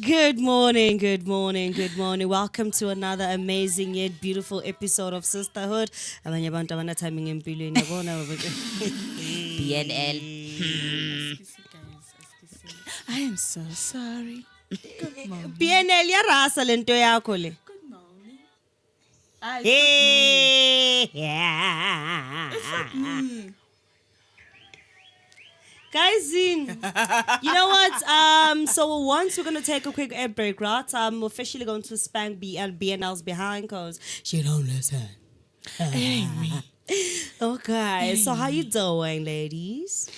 Good morning, good morning, good morning. Welcome to another amazing yet beautiful episode of Sisterhood. Abanye abantu abanatiming empilweni yabona. BNL. I am so sorry. Good morning. PNL yarasa lento yakho le. Good morning. Hey. Guys, you know what? So once we're gonna take a quick ad break, right? I'm officially going to spank BNL's behind because she don't listen. Okay, so how you doing, ladies?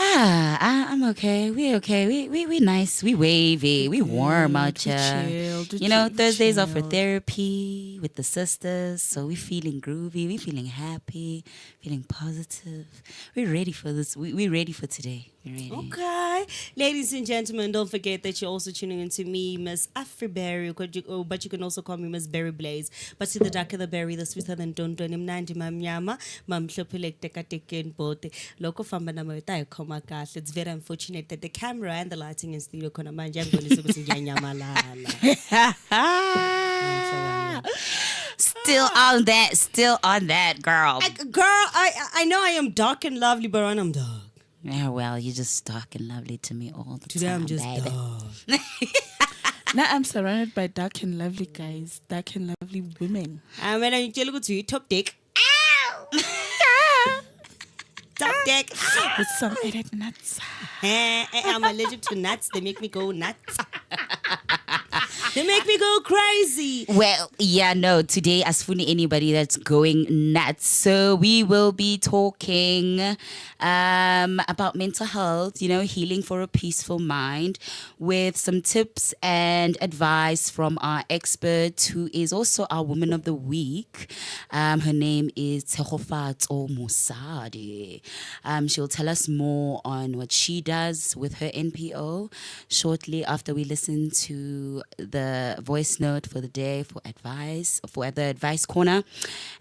I'm okay. We okay. We nice. We wavy. We warm out here. You know, Thursdays are for therapy with the sisters. So we feeling groovy. We feeling happy. Feeling positive. We're ready for this. We're ready for today. We're ready. Okay. Ladies and gentlemen, don't forget that you're also tuning into me, Miss Afriberry, but you can also call me Miss Berry Blaze. But to the darker the berry, the sweeter than don't him 90 mamnyama, mam shopilek tekatekin bote. Loco famba na mawita koma kash. It's very unfortunate that the camera and the lighting in studio kona manja Still on that, girl. Girl, I know I am dark and lovely, but when I'm dark. Yeah, well, you're just dark and lovely to me all the Today time. I'm just baby. dark. Now I'm surrounded by dark and lovely guys, dark and lovely women. And when I tell you to top deck. Top deck. With some added nuts. I'm allergic to nuts. They make me go nuts. They make me go crazy. Well, yeah, no, today as funny anybody that's going nuts. So we will be talking about mental health, you know, healing for a peaceful mind with some tips and advice from our expert who is also our Woman of the Week. Her name is Tshegofatso Mosadi. She'll tell us more on what she does with her NPO shortly after we listen to the voice note for the day for the advice corner.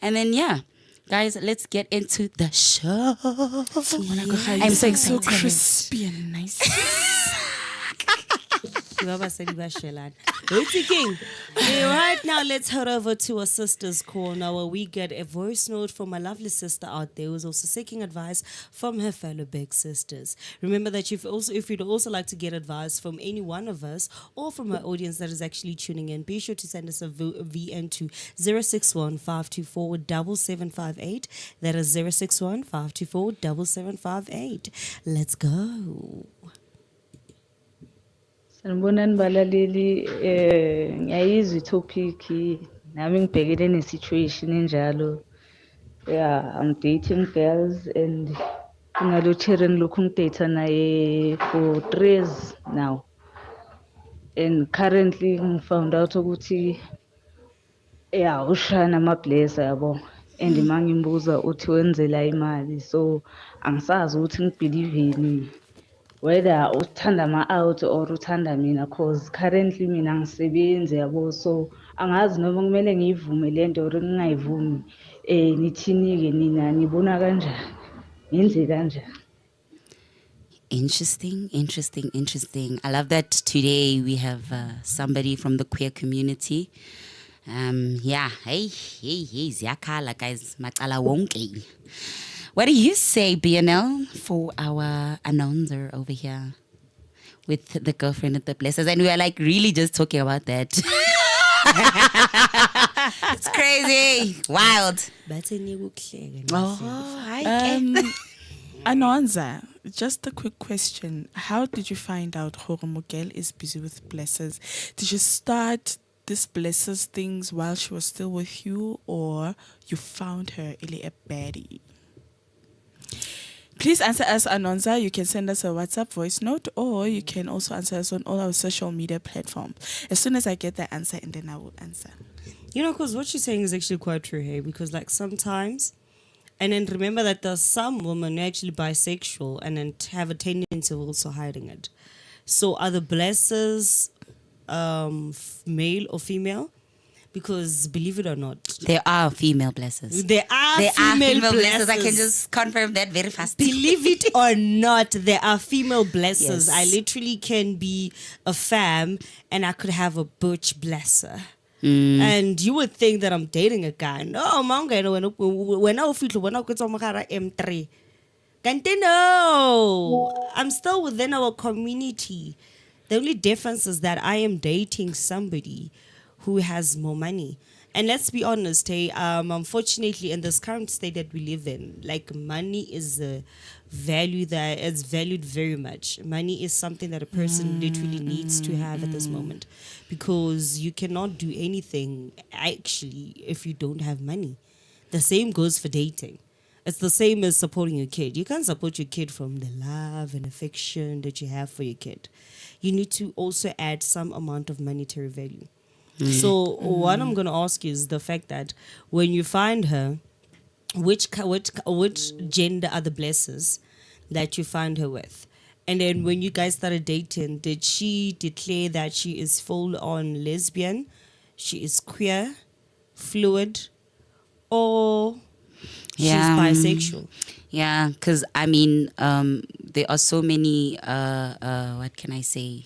And then, yeah, guys, let's get into the show. I'm so excited. So crispy and nice. Right now, let's head over to a sister's corner where we get a voice note from a lovely sister out there who's also seeking advice from her fellow big sisters. Remember that if you'd also like to get advice from any one of us or from our audience that is actually tuning in, be sure to send us a VN to 061 524 7758. That is 061 524 7758. Let's go. Sanibonani balaleli ngiyayizwa itopic nami ngibhekene nesituation enjalo. Yeah, I'm dating girls and kunalo children lokhu ngidate naye for 3 years now. And currently I found out ukuthi ushana ama-blesser yabo. And mangimbuza uthi wenzela imali. So angisazi ukuthi ngibelieve whether uthanda ama-out or uthanda mina cause currently mina ngisebenzi yabo, so angazi noma kumele ngiyivume lento or ngingayivumi. Nithini-ke nina nibona kanjani, ngenze kanjani? Interesting. I love that today we have somebody from the queer community. Yeah, hey, ziyakhala guys, macala wonke. What do you say, BNL, for our announcer over here with the girlfriend at the blessers? And we are like really just talking about that. It's crazy. Wild. Oh, hi. Anonza, just a quick question. How did you find out Horo Mugel is busy with blessers? Did you start this blessers things while she was still with you, or you found her really a baddie? Please answer us, Anonza. You can send us a WhatsApp voice note, or you can also answer us on all our social media platforms. As soon as I get the answer, and then I will answer. You know, because what she's saying is actually quite true, hey? Because, like, sometimes, and then remember that there's some women who are actually bisexual and then have a tendency of also hiding it. So are the blessers male or female? Because believe it or not, There are female blessers. there are female blessers. I can just confirm that very fast. Believe it or not, there are female blessers. Yes. I literally can be a fam and I could have a butch blesser. And you would think that I'm dating a guy. No, when I M3. Kante, no, I'm still within our community. The only difference is that I am dating somebody who has more money. And let's be honest, hey, unfortunately, in this current state that we live in, like money is a value that is valued very much. Money is something that a person literally needs to have at this moment, because you cannot do anything actually if you don't have money. The same goes for dating. It's the same as supporting your kid. You can't support your kid from the love and affection that you have for your kid. You need to also add some amount of monetary value. So what I'm going to ask you is the fact that when you find her, which gender are the blessers that you find her with? And then when you guys started dating, did she declare that she is full on lesbian, she is queer, fluid, or she's bisexual? Yeah, because I mean, there are so many. What can I say?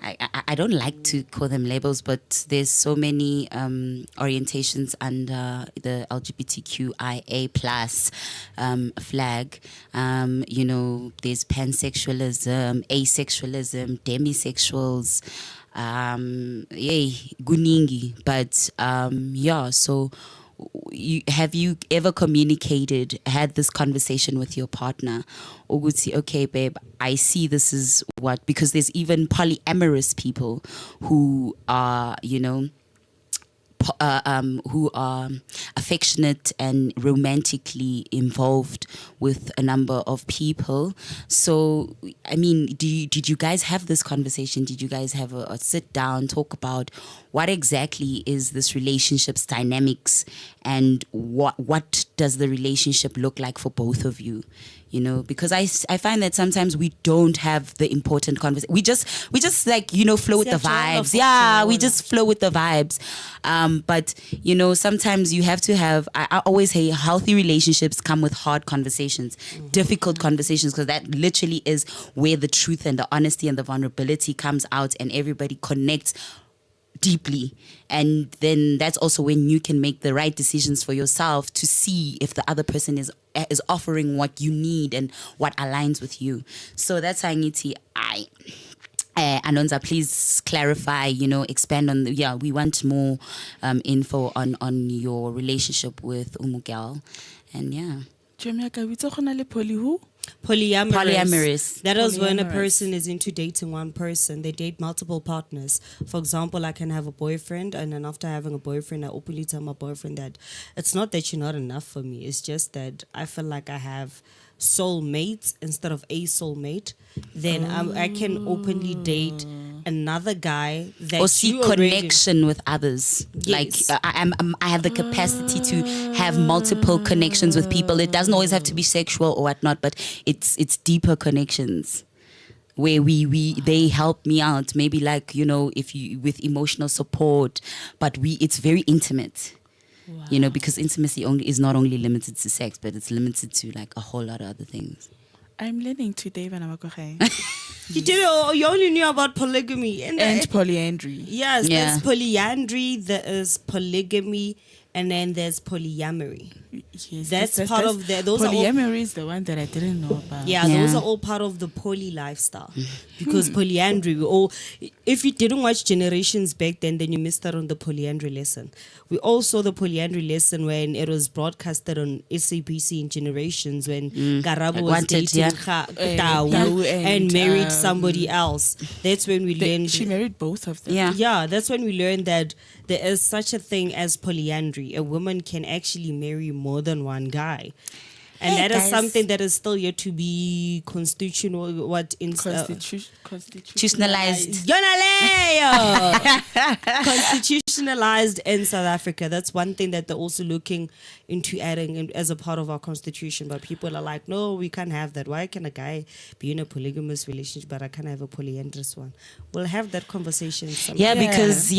I don't like to call them labels, but there's so many orientations under the LGBTQIA plus flag. You know, there's pansexualism, asexualism, demisexuals, guningi. But yeah, so have you ever had this conversation with your partner? Or would say, okay, babe, I see this is what, because there's even polyamorous people who are, you know, who are affectionate and romantically involved with a number of people. So, I mean, did you guys have this conversation? Did you guys have a sit down, talk about what exactly is this relationship's dynamics, and what does the relationship look like for both of you? You know, because I find that sometimes we don't have the important conversation. We just like, you know, flow with the vibes. Yeah, we just flow with the vibes. But, you know, sometimes you have to have, I always say healthy relationships come with hard conversations, difficult conversations, because that literally is where the truth and the honesty and the vulnerability comes out and everybody connects deeply. And then that's also when you can make the right decisions for yourself to see if the other person is offering what you need and what aligns with you. So that's how I need to Anonza, please clarify, you know, expand on we want more info on your relationship with Umugel. And Polyamorous. That is when a Polyamorous. person is into dating one person. They date multiple partners. For example, I can have a boyfriend, and then after having a boyfriend, I openly tell my boyfriend that it's not that you're not enough for me. It's just that I feel like I have soulmates instead of a soulmate. Then I can openly date another guy that or seek you already- connection with others. Yes. Like I have the capacity to have multiple connections with people. It doesn't always have to be sexual or whatnot, but it's deeper connections where they help me out. Maybe like, you know, if you with emotional support, but it's very intimate. Wow. You know, because intimacy is not only limited to sex, but it's limited to like a whole lot of other things. I'm learning today, Vanamakohe. You only knew about polygamy And polyandry. Yes, Yeah. there's polyandry, there is polygamy, and then there's polyamory. Yes, That's part of those are all, polyamory is the one that I didn't know about. yeah, those are all part of the poly lifestyle. Because polyandry, if you didn't watch Generations back then you missed out on the polyandry lesson. We all saw the polyandry lesson when it was broadcasted on SABC in Generations when Karabo was Wanted, dating Tau and married somebody else. That's when we learned. She married both of them. Yeah. Yeah, that's when we learned that there is such a thing as polyandry. A woman can actually marry more than one guy. And Hey, that is guys. something that is still yet to be Constitutionalized. constitutionalized in South Africa. That's one thing that they're also looking into adding as a part of our constitution. But people are like, no, we can't have that. Why can a guy be in a polygamous relationship, but I can't have a polyandrous one? We'll have that conversation sometime. Yeah, because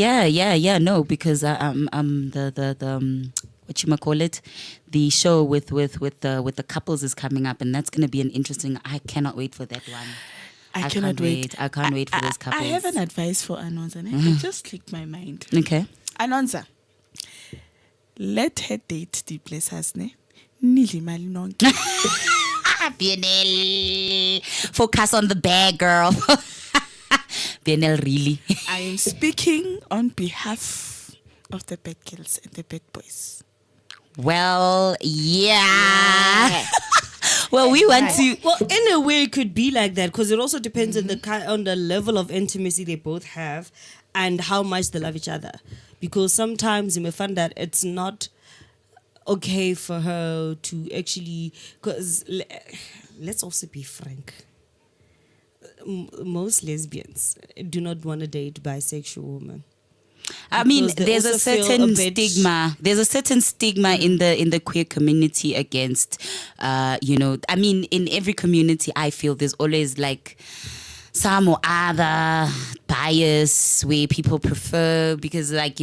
because the what you call it, the show with the couples is coming up, and that's gonna be an interesting. I cannot wait for that one. I cannot wait. I can't wait for those couples. I have an advice for Anonza. It just clicked my mind. Okay. Anonza, let her date the blessers, ne? Nili mali nonke. BNL, focus on the bag, girl. BNL, really. I am speaking on behalf of the bad girls and the bad boys. Well, yeah. Well, we want to. Well, in a way, it could be like that because it also depends on the level of intimacy they both have and how much they love each other. Because sometimes you may find that it's not okay for her to actually. Because let's also be frank. Most lesbians do not want to date bisexual women. I mean, Because they there's a also feel certain a bit- stigma. There's a certain stigma in the queer community against, I mean, in every community, I feel there's always like some or other bias where people prefer because they're like,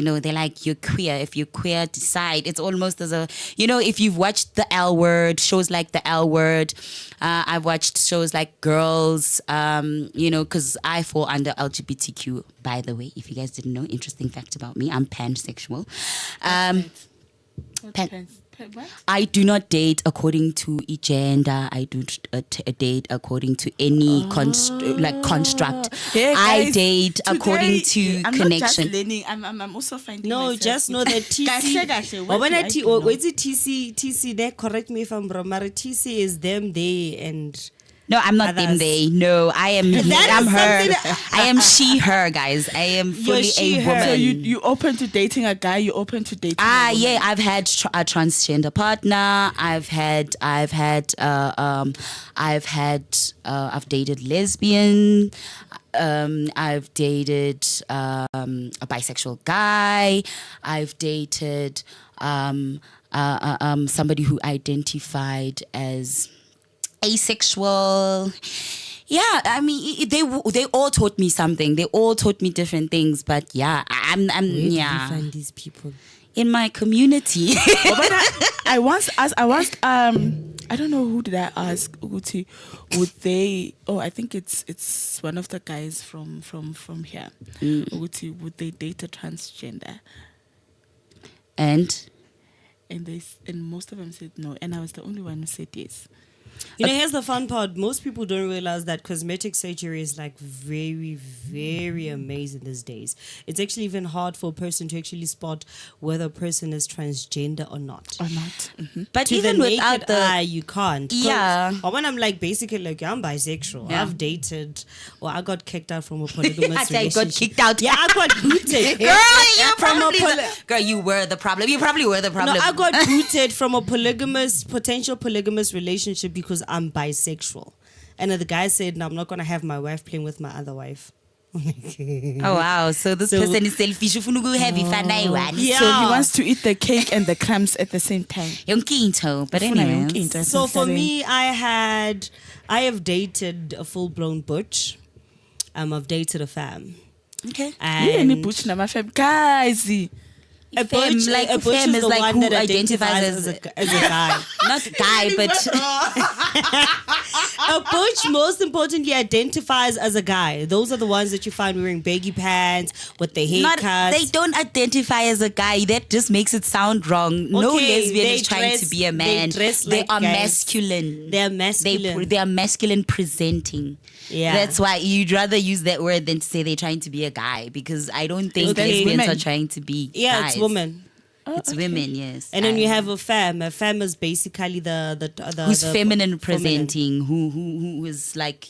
you're queer. If you're queer, decide. It's almost as a, if you've watched the L Word, shows like the L Word, I've watched shows like Girls, because I fall under LGBTQ, by the way, if you guys didn't know, interesting fact about me, I'm pansexual. What? I do not date according to a gender. I do date according to any construct. Hey, I guys, date today, according to I'm connection. not just learning. I'm also finding No, myself just know with- that TC. Kahle, what When do I I T- do now? what's it TC? There, correct me if I'm wrong. Mara, TC is them, they, and No, I'm not them, Others. they. No, I am That I'm is her. something I am she, her, guys. I am fully she, a her. woman. So you open to dating a guy? You open to dating? a woman? Yeah, I've had a transgender partner. I've dated lesbian. I've dated a bisexual guy. I've dated somebody who identified as asexual. Yeah, I mean, they all taught me something. They all taught me different things. But yeah, I'm where did you yeah, find these people? in my community. But I once asked, I don't know who did I ask, Uguti, would they, I think it's one of the guys from here. Uguti, would they date a transgender? And And most of them said no, and I was the only one who said yes. Here's the fun part. Most people don't realize that cosmetic surgery is like very, very amazing these days. It's actually even hard for a person to actually spot whether a person is transgender or not. Or not. Mm-hmm. but To even the without naked the eye, you can't. 'Cause- Yeah. Or when I'm like basically like I'm bisexual. Yeah. I've dated, or I got kicked out from a polygamous I relationship. got kicked out. Yeah, I got booted. Girl, you were the problem. You probably were the problem. No, I got booted from a potential polygamous relationship because I'm bisexual. And then the guy said, no, I'm not going to have my wife playing with my other wife. Oh wow! So this So- person is selfish. Ufuna ukuhave ifana one. Yeah. So he wants to eat the cake and the crumbs at the same time. Yonke into. But Ufuna anyway. yonke into. So for me, I have dated a full-blown butch. I've dated a femme. Okay. Any And butch na mafem guys. a butch, like a butch femme is is the like one who that identifies identifies as a guy. Not guy, but A butch, most importantly, identifies as a guy. Those are the ones that you find wearing baggy pants with the haircuts. they don't identify as a guy. That just makes it sound wrong. No Okay, lesbian they is trying to dress- be a they man. dress They like are guys. masculine. They're masculine. They are masculine presenting. Yeah. That's why you'd rather use that word than to say they're trying to be a guy, because I don't think Okay. lesbians Women. are trying to be Yeah, guys. it's women. It's women, yes. And then you have a femme. A femme is basically the who's the feminine presenting, who is like,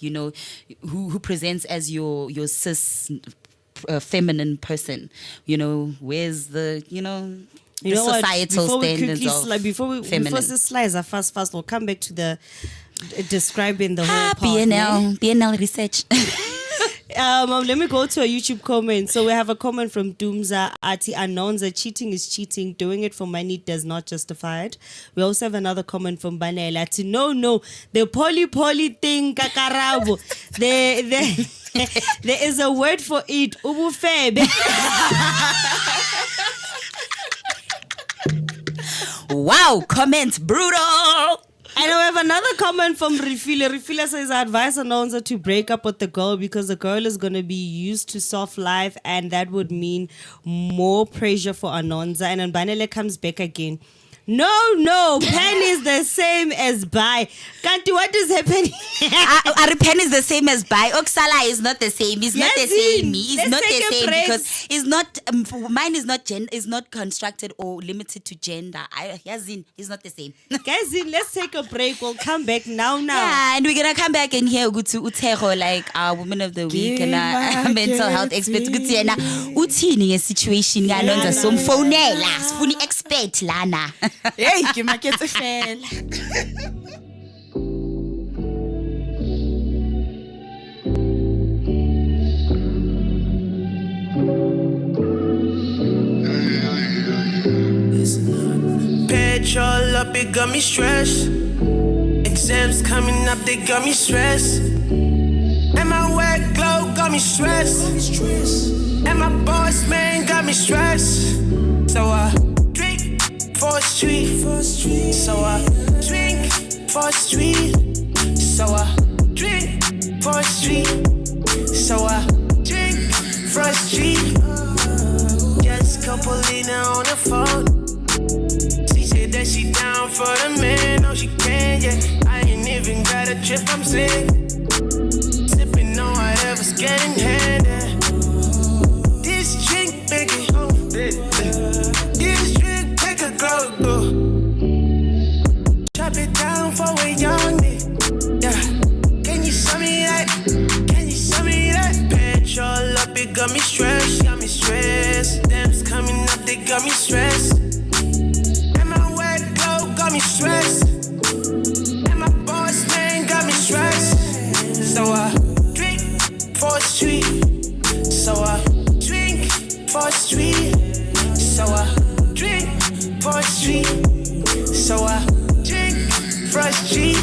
who presents as your cis feminine person. Where's the You know what? societal Before we standards quickly of before feminine. the slides are fast, we'll come back to the describing the whole part. BNL research. Let me go to a YouTube comment. So we have a comment from Doomza Ati Anonza. Cheating is cheating. Doing it for money does not justify it. We also have another comment from Banela Ati. No, the poly thing, kakarabo. There is a word for it. Ubufebe. Wow, comments brutal. And we have another comment from Rifila. Rifila says, I advise Anonza to break up with the girl because the girl is going to be used to soft life and that would mean more pressure for Anonza. And then Banele comes back again. No, pen is the same as buy. Kanti, what is happening? Pen is the same as buy. Oksala is not the same. It's not the same. It's not the same because it's not. Mine is not constructed or limited to gender. It's not the same. Guys, let's take a break. We'll come back now. Yeah, and we're gonna come back and hear to Uteho, like our woman of the week and our mental health expert. Gutiena uthini ngesituation ngalonza somfonela sifuni expert lana. Hey, ke maketse fela. Petrol up, it got me stressed. Exams coming up, they got me stressed. And my work glow got me stressed. And my boss man got me stressed. So I drink for a street. So I drink for a street. So I drink for a street. So I drink for a street. Just couple Lena on the phone. She said that she down for the man. No, she can't yet. I ain't even got a trip, I'm sick. Sipping on whatever's getting handed. This drink make it home. This drink make a go. Chop it down for a young nigga. Yeah. Can you show me that? Can you show me that? Petrol up, it got me stressed. Got me stressed. Damn's coming up, they got me stressed. And my wet glow got me stressed. And my boss man got me stressed. So I drink for a street. So I drink for a street. So I drink for a street. So I drink for a street.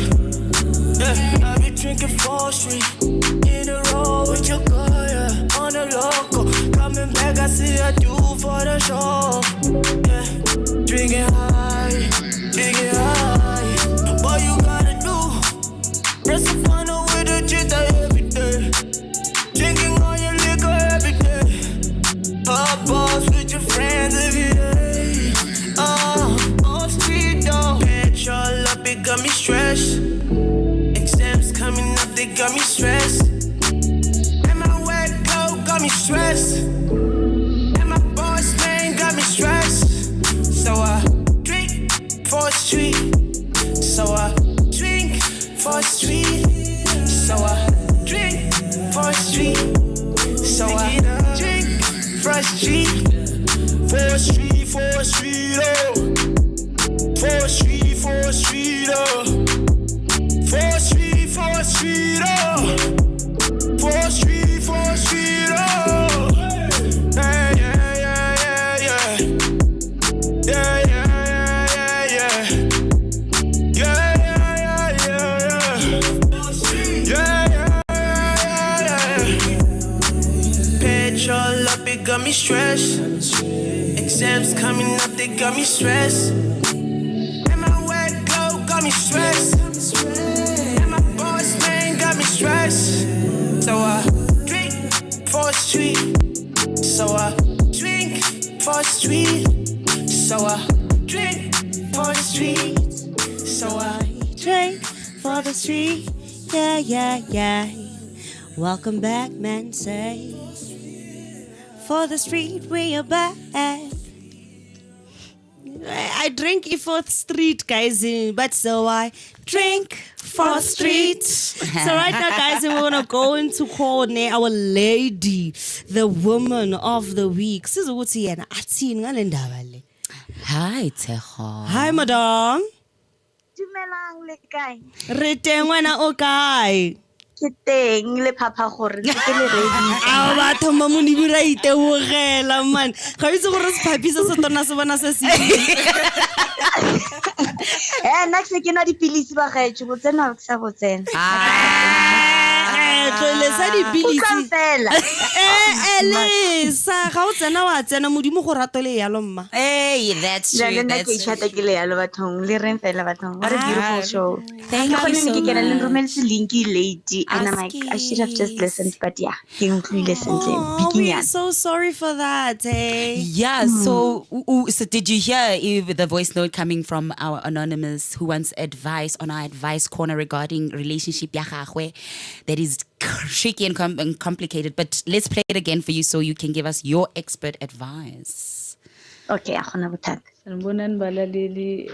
Yeah, I be drinking for a street. In a row with your girl, yeah. On the local. Coming back, I see I do for the show. Yeah, drinking high. What you gotta do? Press up on her with a jitter every day. Drinking all your liquor every day. Hot balls with your friends every day. On street though. Petrol up, it got me stressed. Exams coming up, they got me stressed. And my wet glow got me stressed. And my boss man got me stressed. So I drink for a street. So I drink for a street. So I drink for a street. So I drink for a street. For a street, oh. For a street, oh. For a street, oh. For a street, oh. Yeah, yeah, yeah, yeah, yeah. Yeah, yeah, yeah, yeah. Yeah, yeah, yeah. Petrol up, it got me stressed. Exams coming up, they got me stressed. And my wet glow got me stressed. And my boss man got me stressed. So I drink for a street. So I drink for a street. So I drink for the street. So I Drink for the street. Yeah. Welcome back, man. Say for the street we are back. I drink it for the street, guys, but so I drink for street. So right now, guys, we're gonna go into coordinate our lady, the woman of the week. Sizokuthi yena athini ngale ndaba le. Hi, Teho. Hi, madam. Dumelang le kae? Re teng wena o kae? Ke teng le papa gore ke le ready. A batho ba mo dibira itebogela man. Ga itse gore sephaphi se se tona se bona se se. Nna ke se ke nwa dipilisi ba gaetsho go tsena ke sa go tsena. Tlole sa dipilisi. Utlwang fela. Elisa, ga o tsena wa tsena modimo go rato le yalo mma. Hey, that's Le true. nna ke That's ishata ke le yalo bathong le reng fela bathong. What a beautiful show. Thank you so Ke kena le much. rometse linki lady and I'm like I should have just listened but yeah, ke utlwile sentle. Oh, we're Bikinyana. so sorry for that, eh? Yeah, so did you hear the voice note coming from our anonymous who wants advice on our advice corner regarding relationship ya gagwe that is tricky and complicated, but let's play it again for you so you can give us your expert advice. Okay, a gona bothata. Sanibonani balaleli,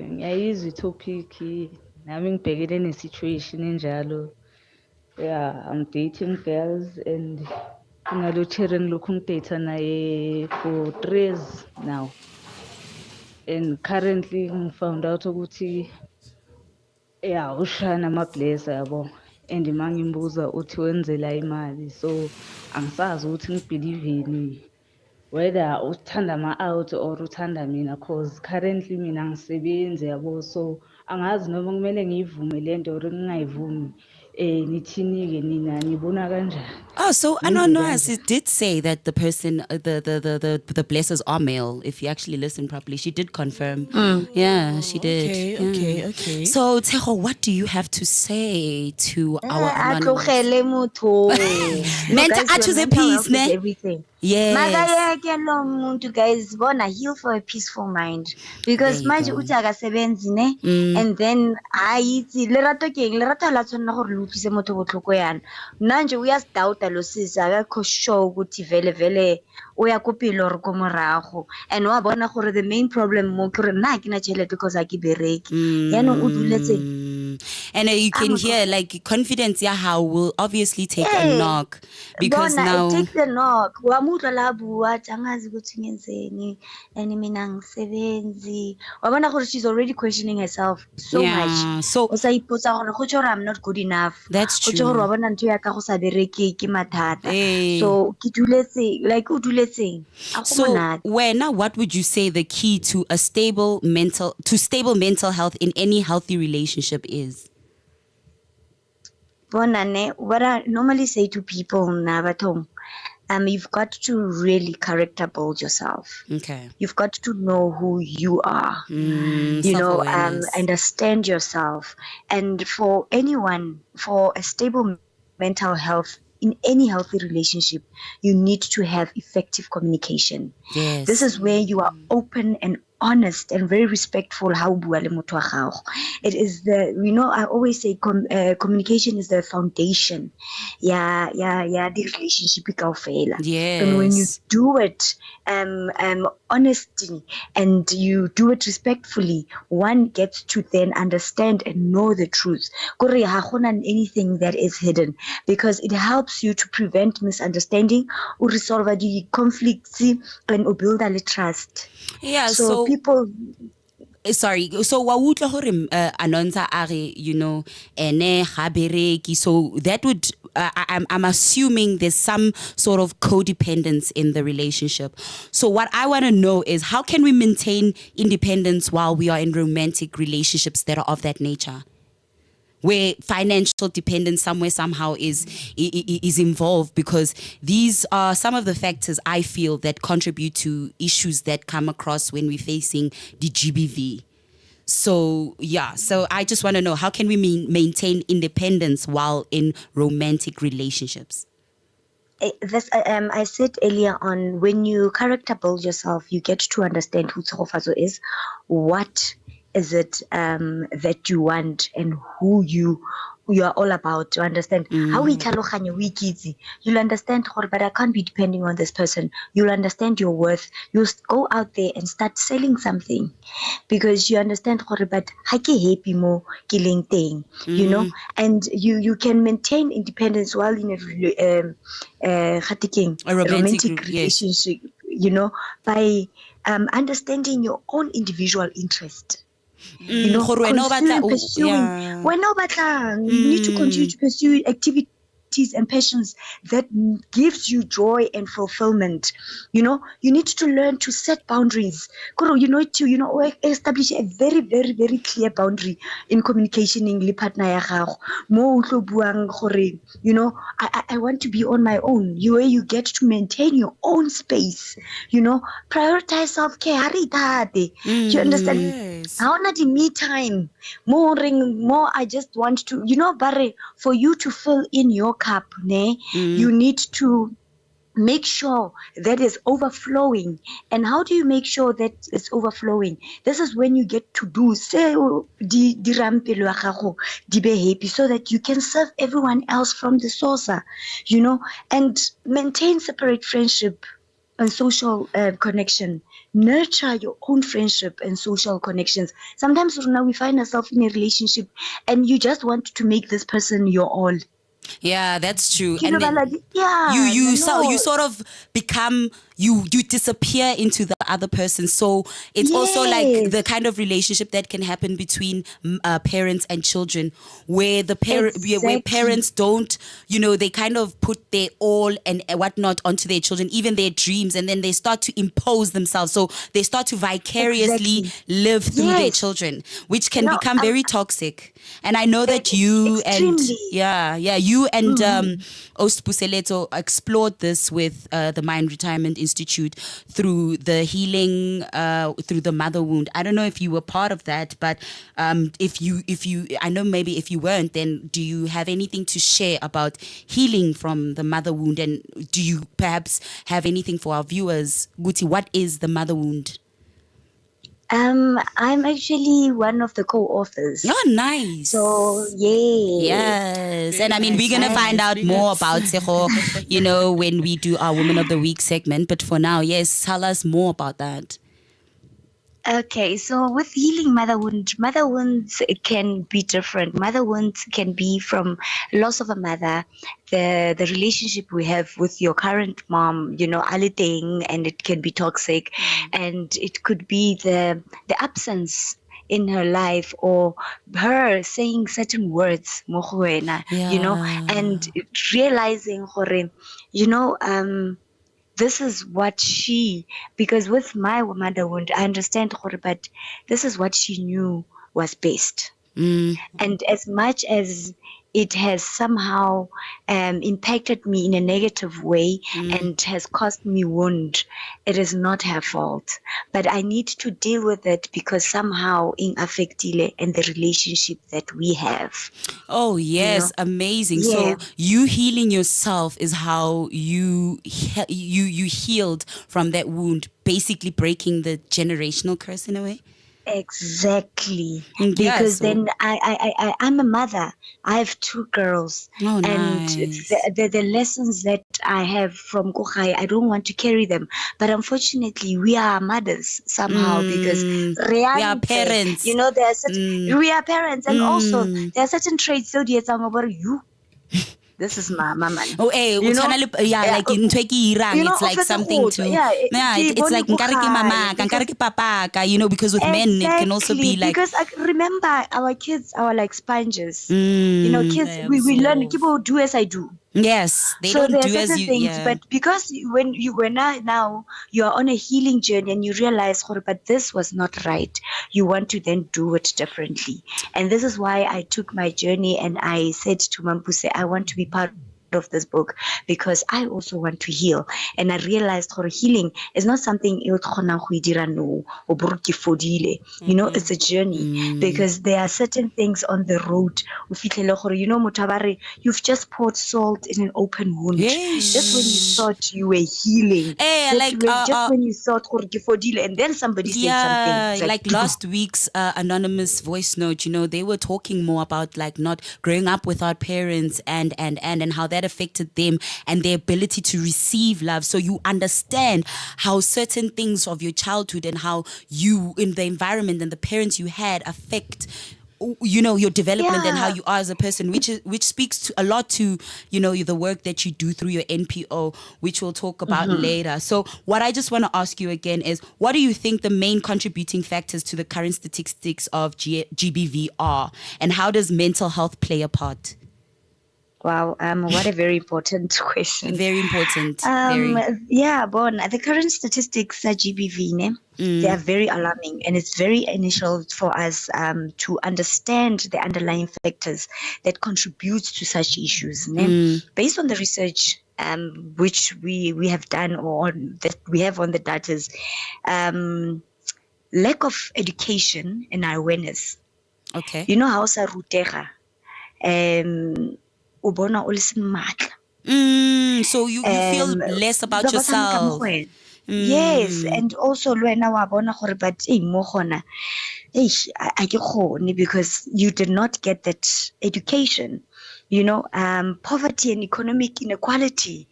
ngiyayizwa itopic nami ngibhekene nesituation enjalo. Yeah, I'm dating girls and ngalothere ngilokhu ngidate naye for 3 years now. And currently I found out ukuthi ushaya nama-bless yabo. And mangimbuza uthi wenzela imali, so angisazi ukuthi ngibhiliveni whether uthanda ama-out or uthanda mina, cause currently mina angisebenzi yabo, so angazi noma kumele ngiyivume lento or ngingayivumi. Nithini-ke nina nibona kanjani? Oh, so Anonymous did say that the person, the blessers are male. If you actually listen properly, she did confirm. Yeah, she did. Okay. So Teho, what do you have to say to our A anonymous? tlogele motho. Mental Guys, to the your mental peace, health is ne? everything. Yes. Makayeke lo muntu guys bona heal for a peaceful mind because There you manje go. uthi akasebenzi ne and then itsi lerato la tshwana gore le utlwise motho botlhoko yana nanje uyasidoubta lo sisi akakho sure ukuthi vele uya ko pele or ko morago and wa bona gore the main problem mo ke re nna ke na tšhelete because a ke bereke yana o duletse. And you can hear like confidence, yeah, how will obviously take a knock because now. It takes the knock. Wa mutla la bua angazi ukuthi ngenzeni and mina ngisebenzi. Wabona gore she's already questioning herself so much. So O sa ipotsa gore go tshora I'm not good enough. that's Go true. tshora wa bona ntho ya ka go sa bereke ke mathata. Hey. So ke duletse like o duletseng. So now what would you say the key to stable mental health in any healthy relationship is? Bonane, what I normally say to people na bathong, you've got to really character build yourself. Okay. You've got to know who you are. You know, understand yourself. And for anyone, for a stable mental health in any healthy relationship, you need to have effective communication. Yes. This is where you are open and honest and very respectful. How bua le motho wa gago. It is I always say communication is the foundation. Yeah, the relationship kaofela. Yes. And when you do it honesty and you do it respectfully, one gets to then understand and know the truth. Kore ha gona anything that is hidden because it helps you to prevent misunderstanding, or resolve the conflicts and build a trust. Yeah, so people sorry, so wa utlwa gore Anonza are, ene ga bereki, so that would I'm assuming there's some sort of codependence in the relationship. So what I want to know is how can we maintain independence while we are in romantic relationships that are of that nature, where financial dependence somehow is involved, because these are some of the factors I feel that contribute to issues that come across when we're facing the GBV. So I just want to know, how can we maintain independence while in romantic relationships? I said earlier on, when you character build yourself, you get to understand who Tsogofatso is, what is it that you want, and who you are all about, to understand how we ikitsi. You'll understand, but I can't be depending on this person. You'll understand your worth. You'll go out there and start selling something because you understand, but happy mo killing thing, and you can maintain independence while in a romantic relationship. by understanding your own individual interest. Gore wena o batla Pursuing. Wena o batlang, you need to continue to pursue activities and passions that gives you joy and fulfillment. You need to learn to set boundaries. You need to establish a very, very, very clear boundary in communicating le partner ya gago. Mo utlo buang gore, I want to be on my own. You get to maintain your own space. Prioritize self-care. You understand? Yes. How not the me time? More, I just want to, Barry, for you to fill in your cup, you need to make sure that is overflowing. And how do you make sure that it's overflowing? This is when you get to do di rampelo ya gago di be happy, so that you can serve everyone else from the source, and maintain separate friendship and social connection. Nurture your own friendship and social connections. Sometimes now we find ourselves in a relationship and you just want to make this person your all. Yeah, that's true. And then, you sort of become, you disappear into the other person. So it's also like the kind of relationship that can happen between parents and children, where where parents don't, they kind of put their all and whatnot onto their children, even their dreams, and then they start to impose themselves. So they start to vicariously live through their children, which can become very toxic. And I know that you extremely. You and Ostpuseleto explored this with the Mind Retirement Institute through the healing through the mother wound. I don't know if you were part of that, but if you I know maybe if you weren't, then do you have anything to share about healing from the mother wound? And do you perhaps have anything for our viewers? Guti, what is the mother wound? I'm actually one of the co-authors. Oh, nice. So, yeah. Yes. And I mean, we're going to find out more about Seho, when we do our Woman of the Week segment. But for now, yes, tell us more about that. Okay, so with healing mother wounds can be different. Mother wounds can be from loss of a mother, the relationship we have with your current mom, aliding, and it can be toxic, and it could be the absence in her life, or her saying certain words, and realizing, this is what because with my mother wound, I understand, but this is what she knew was best. And as much as it has somehow impacted me in a negative way and has caused me wound, it is not her fault. But I need to deal with it because somehow it affected and the relationship that we have. Oh, yes. Amazing. Yeah. So you healing yourself is how you healed from that wound, basically breaking the generational curse in a way? Exactly. Because then I'm a mother. I have 2 girls. Oh, and nice. the lessons that I have from Kochai, I don't want to carry them. But unfortunately, we are mothers somehow because reality, we are parents. There are certain, we are parents. And also, there are certain traits, so about you. This is my mama. Oh, like in Tweki Irang, it's like something to. It's like Nkariki mama, Nkariki papa, because with men it can also be like. Because I remember our kids are like sponges. Kids, we learn, people do as I do. Yes, they so don't do there are as certain you. Things, Yeah. But because when now you are on a healing journey and you realize, but this was not right, you want to then do it differently. And this is why I took my journey and I said to Mampuse, I want to be part of this book because I also want to heal. And I realized healing is not something it's a journey because there are certain things on the road. You've just poured salt in an open wound. Yes. Just when you thought you were healing. Just when you thought and then somebody said something. Like last week's anonymous voice note, they were talking more about like not growing up without parents and how that affected them and their ability to receive love. So you understand how certain things of your childhood and how you in the environment and the parents you had affect your development and how Yeah. you are as a person, which speaks to a lot to the work that you do through your NPO, which we'll talk about later. So what I just want to ask you again is, what do you think the main contributing factors to the current statistics of GBV are, and how does mental health play a part? Wow, what a very important question. Very important. Very. Yeah, Bon, the current statistics at GBV, ne, they are very alarming, and it's very initial for us to understand the underlying factors that contribute to such issues. Ne? Based on the research which we have done, or that we have on the data, lack of education and awareness. Okay. You know how sa rutega o bona o le sematla. So you feel less about Ba ba tshameka mo yourself. go wena. Yes, and also le wena wa bona gore but mo gona a ke kgone, because you did not get that education. Poverty and economic inequality,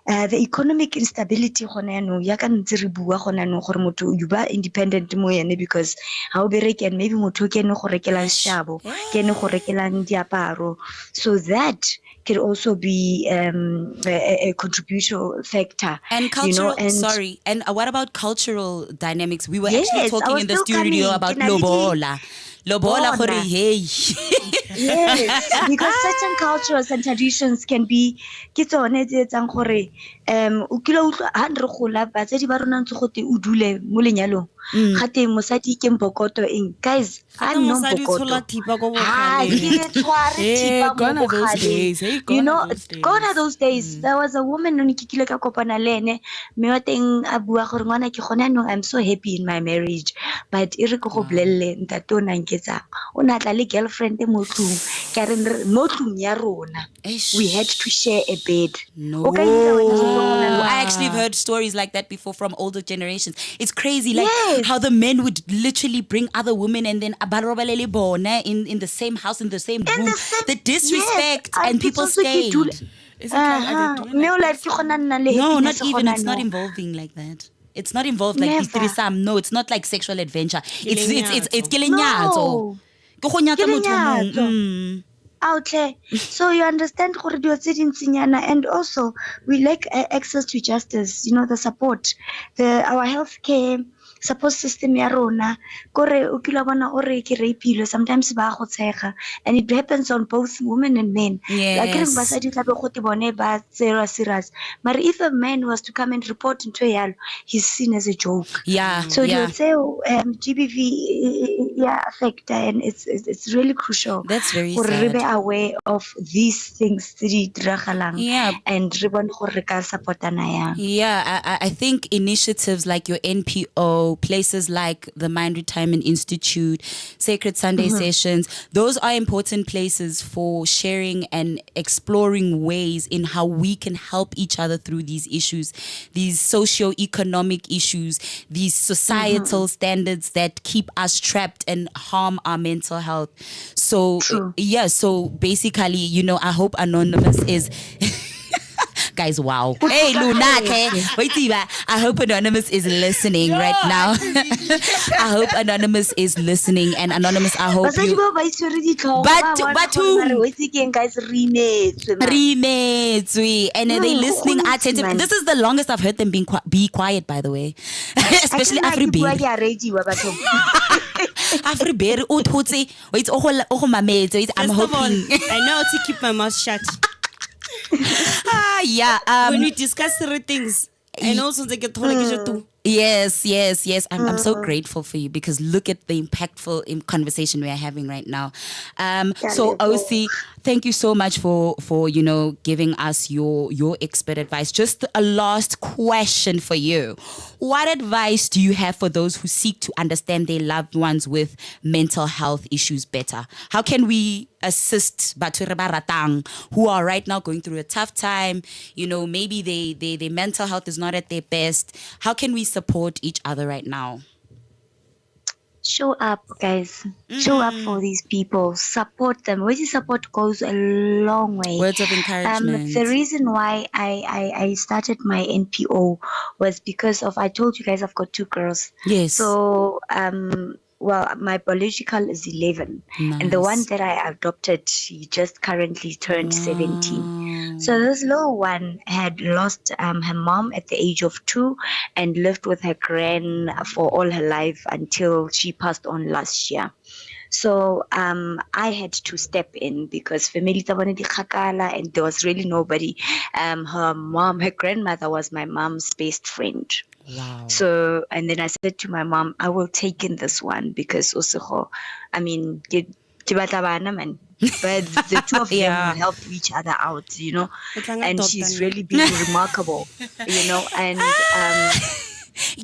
the economic instability gone yaanong ya ka ntse re bua gone yaanong gore motho you ba independent mo yene, because ha o bereke and maybe motho ke ene go rekelang shabo, ke ene go rekelang diaparo. So that could also be a contribution factor. And cultural, and what about cultural dynamics? We were Yes, actually I talking was in the still studio coming. about Ke na le di- lobola. Lobola, Bona. gore, hey. Yes, because certain cultures and traditions can be ke tsone tse etsang gore o kile utlwa ha re gola batsadi ba rona ntse go te o dule mo lenyalong ga teng mosadi ke mbokoto eng. Guys, Gata I'm no mosadi o tshola mbokoto. thipa ko Ha bogaleng. ke tshware thipa gone mo are those bogaleng. days. Hey, You gone know, are those days. gone are those days. There was a woman no ke kile ka kopana le ene, mme wa teng a bua gore ngwana ke gone no, I'm so happy in my marriage, but e re go go blelle ntate o nang ke tsa o na tla le girlfriend mo tlung ka re mo tlung ya rona we had to share a bed. No. O ka itse wena so gona I actually have heard stories like that before from older generations. It's crazy, like Yes. how the men would literally bring other women and then abarobalele bona in the same house, in the same room. The disrespect, Yes, and people stayed. Is it like, are they doing mme o like like this? ke gona nna le No, not happiness even. gona It's not no. involving like that. It's not involved like Never. Titirisam. No, it's not like sexual adventure. It's Lenyatso. kilenyatso. No. Ke go nyatsa Ke motho o mong. lenyatso. Outle. So you understand gore dilo tse dintsinyana, and also we lack access to justice, the support, our healthcare support system ya rona kore o kila bona o re ke rapeilwe sometimes ba go tshega, and it happens on both women and men. Like re Yes. basadi tla be go te bone ba tsera serious, but if a man was to come and report into yalo, he's seen as a joke. Yeah. So yeah. you'll say GBV factor, and it's really crucial. That's very Gore re be sad. aware of these things tse di diragalang, Yeah. and re bone gore re ka supportana yang. Yeah, I think initiatives like your NPO, places like the Mind Retirement Institute, Sacred Sunday Sessions, those are important places for sharing and exploring ways in how we can help each other through these issues, these socio-economic issues, these societal standards that keep us trapped and harm our mental health. So, True. so basically, I hope Anonymous is... Guys, wow. Hey, Lunate. Wait, Tiva. I hope Anonymous is listening right now. I hope Anonymous is listening. And Anonymous, I hope Basadi you... ba ba itshwere ditlhogo, But- ba bona but gore who? mare wetse ke eng, guys, re imetswe, man. Remetswe. And they Mm, listening go attentive. man. This is the longest I've heard them be quiet, by the way. Especially I can bua Afriberry. ke a readiwa batho. Afriberry. O thotse. Wait, o go mametse. Wait, I'm First of all, hoping. I know how to keep my mouth shut. Yeah. When we discuss certain things, and also they get told like too. Yes. I'm so grateful for you, because look at the impactful conversation we are having right now. So OC, thank you so much for giving us your expert advice. Just a last question for you. What advice do you have for those who seek to understand their loved ones with mental health issues better? How can we assist batho re ba ratang who are right now going through a tough time? Maybe their mental health is not at their best. How can we support each other right now? Show up, guys. Show up for these people. Support them. Where support goes a long way. Words of encouragement. The reason why I started my NPO was because of, I told you guys I've got 2 girls. Yes. So well, my biological is 11. And the one Nice. that I adopted, he just currently turned 17. Wow. So this little one had lost her mom at the age of 2 and lived with her gran for all her life until she passed on last year. So I had to step in because family tabane di kgakala and there was really nobody. Her grandmother was my mom's best friend. Wow. So, and then I said to my mom, I will take in this one because also, I mean, but the two of them Yeah. will help each other out, you know, Utlang and adopt she's and- really been remarkable, you know, and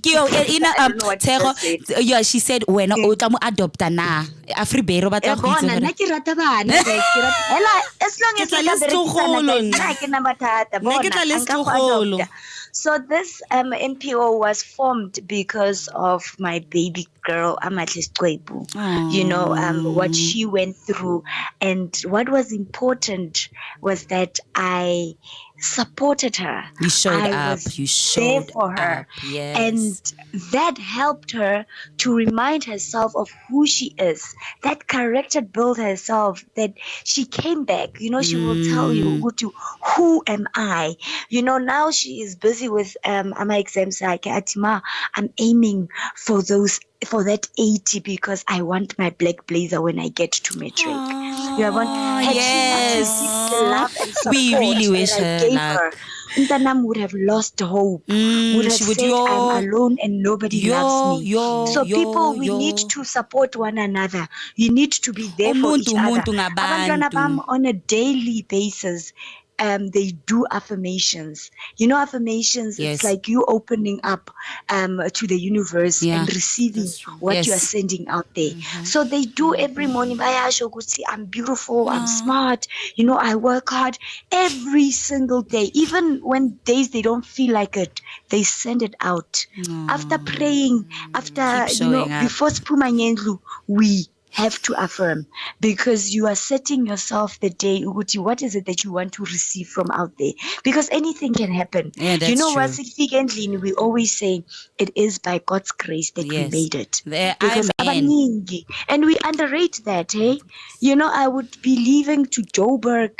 Yo, I don't know what to Thero, say. yeah, she said when o tla mo adopta na Afriberry ba tla go itse Bona, gore- nna ke rata bana, like, ke rata- Hela, as long Ke as tla re le ka berekisana, setlogolo guys, nna. nna ha ke na mathata, Nna ke bona, tla le nka go setlogolo. adopta. So this NPO was formed because of my baby girl, Amatle Sqwebu. You know, what she went through. And what was important was that I supported her. You showed I up. was You there showed for her. up. Yes. And that helped her to remind herself of who she is. That character built herself, that she came back. You know, she will tell you, who am I? You know, now she is busy with my exams. Like, Atima, I'm aiming for that 80 because I want my black blazer when I get to matric. You know, had she not received the love and support We really wish that I her gave luck. her, Ntanam would have lost hope, would have she would, said, I'm alone and nobody loves me. So people, we need to support one another. You need to be there for each other. Umuntu ngabantu. Abantwana bam, on a daily basis, they do affirmations. You know, affirmations, Yes. it's like you opening up to the universe Yeah. and receiving what you are Yes. sending out there. So they do every morning. Bayasho ukuthi, I'm beautiful, I'm smart, you know, I work hard every single day. Even when days they don't feel like it, they send it out. After praying, after, Keep you know, showing up. before Spuma Nyendlu, we have to affirm, because you are setting yourself the day, Uguti, what is it that you want to receive from out there? Because anything can happen. Yeah, that's you know true. what, significantly, we always say it is by God's grace that Yes. we made it. There, Because amen. abaningi, and we underrate that, hey? You know, I would be leaving to Joburg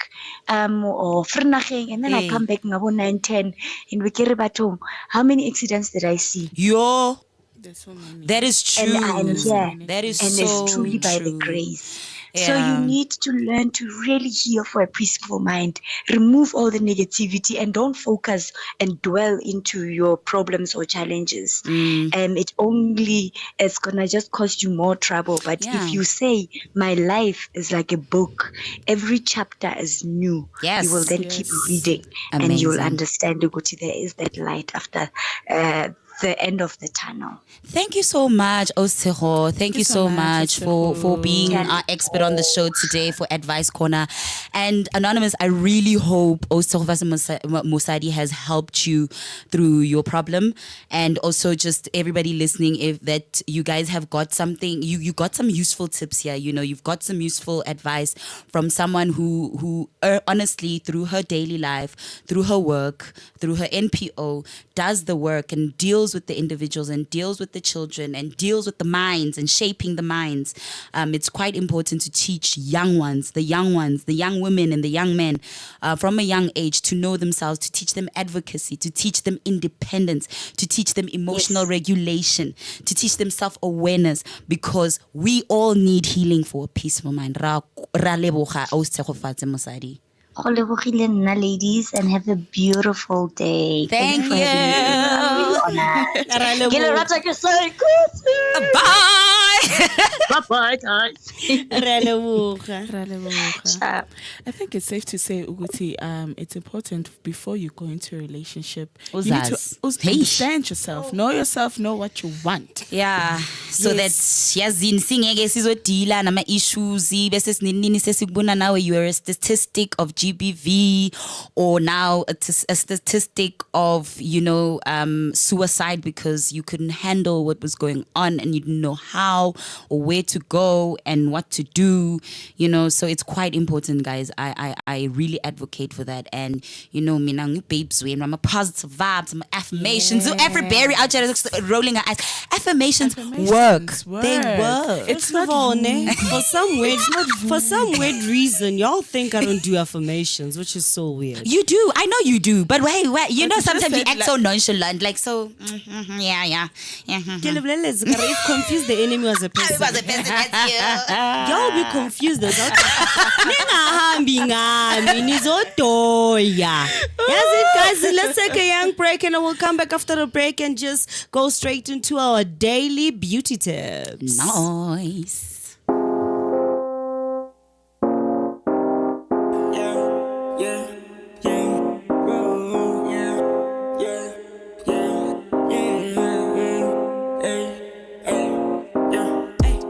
or Vernaching, and then I Hey. come back ngabo 9-10 in Wikiri Batong. How many accidents did I see? Yo, There's so many. that is true. And I'm here. That is And so it's truly by the true. grace. So Yeah. you need to learn to really heal for a peaceful mind. Remove all the negativity and don't focus and dwell into your problems or challenges. It only is gonna just cause you more trouble. But Yeah. if you say my life is like a book, every chapter is new. Yes. You will then keep Yes. reading and you'll Amazing. understand, Uguti, there is that light after the end of the tunnel. Thank you so much, Osero. Thank you so much for being our expert on the show today for Advice Corner. And Anonymous, I really hope Osero Musadi has helped you through your problem, and also just everybody listening, if that you guys have got something, you got some useful tips here. You know, you've got some useful advice from someone who honestly, through her daily life, through her work, through her NPO, does the work and deals with the individuals and deals with the children and deals with the minds and shaping the minds. It's quite important to teach young ones, the young women and the young men from a young age to know themselves, to teach them advocacy, to teach them independence, to teach them emotional regulation, to teach them self-awareness, because we all need healing for a peaceful mind. Ra leboga, Osego Musadi. Go lebogile nna, ladies, and have a beautiful day. Thank for having me. I'm really honored. Ra leboga. Ke le rata ke sa Bye. Bye-bye, guys. Ra leboga. Ciao. I think it's safe to say, Uguti, it's important before you go into a relationship, you need to Uzaz. understand yourself, know yourself, know what you want. Yeah, so that yazini singeke sizodila nama issues bese sinini sesikubona nawe you are a statistic of GBV, or now a statistic of, you know, suicide because you couldn't handle what was going on and you didn't know how or where to go and what what to do, you know. So it's quite important, guys. I really advocate for that. And you know, me now babes when I'm a positive vibes, I'm affirmations. So Afriberry out there rolling her eyes. Affirmations work. They work. It's First of not all, for some weird reason, y'all think I don't do affirmations, which is so weird. You do. I know you do. But wait. You know, you just sometimes you said, act like- so nonchalant, like so. Yeah. If confused the enemy was a person. was a person, that's you. Y'all be confused as Ningahambi ngami nizotoya. Yes, it guys, let's take a young break and we'll come back after the break and just go straight into our daily beauty tips. Nice.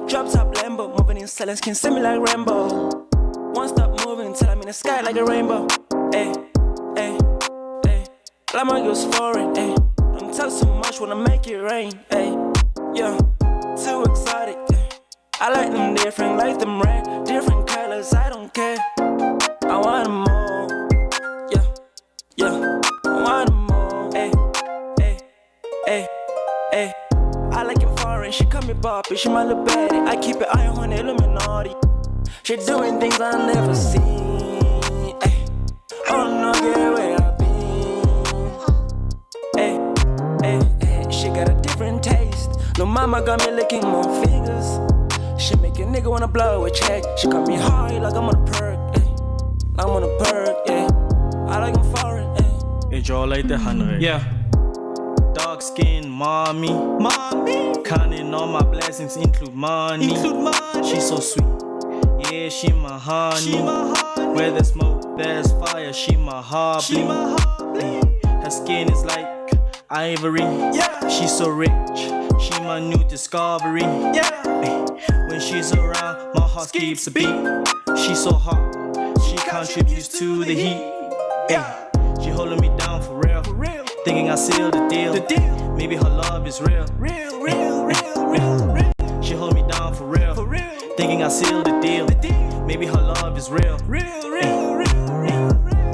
Drop top Lambo, moving in silence, can see me like Rambo. One stop moving till I'm in the sky like a rainbow. Ay. Like my girl's foreign, ay. Don't tell so much, wanna make it rain, ay. Yeah, too exotic, ay. I like them different, like them red, different colors, I don't care. I want them all, yeah, I want them all, ay. I like him foreign, she call me Bobby, she my little baddie. I keep an eye on the Illuminati. She doing things I never seen. Ay. Oh no, get where I been. Ay. She got a different taste. No mama got me licking my fingers. She make a nigga wanna blow a check. She got me high like I'm on a perk. Ay. I'm on a perk, yeah. I like him foreign, ay. It's all like the 100. Yeah. Dark skin, mommy. Counting all my blessings, include money. She's so sweet. Yeah, she my honey. Where there's smoke, there's fire. She my hobby. Her skin is like ivory. Yeah. She's so rich. She my new discovery. Yeah. When she's around, my heart skips a beat. She's so hot. She contributes to the heat. Yeah. She holding me down for real. Thinking I sealed the deal. Maybe her love is real. She hold me down for real. Thinking I sealed the deal. Maybe her love is real.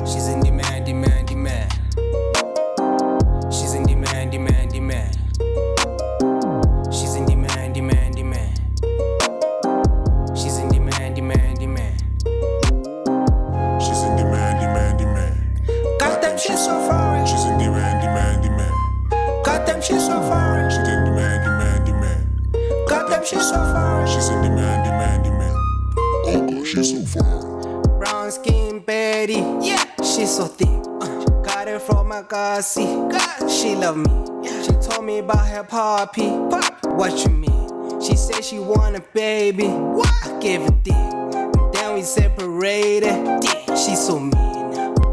She's in demand. She's in demand. She's in demand. She's in demand. She's in demand. Goddamn, she's so foreign. She's in demand. Goddamn, she's so foreign. She's in demand. Goddamn, she's so foreign. She's in demand. Oh God, she's so far. Brown skin Betty, yeah, she's so thick. Got it from my Gassi. She love me. She told me about her puppy. What you mean? She said she want a baby. I gave a dick. Then we separated. She's so mean.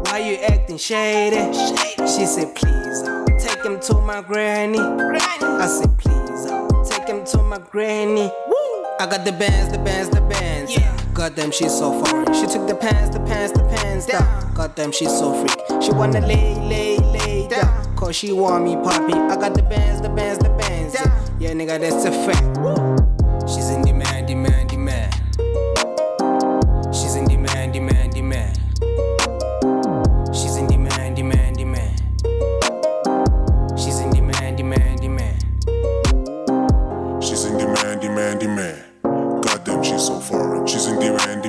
Why you acting shady? She said please, take him to my granny. I said please, take him to my granny. I got the bands. Yeah. Goddamn, she's so foreign. She took the pants down. Goddamn, she's so freak. She wanna lay down. Cause she want me poppy. I got the bands. Yeah, nigga, that's a fact. She's in demand. She's in demand. She's in demand. She's in demand. She's in demand. Goddamn, she's so foreign. She's in demand.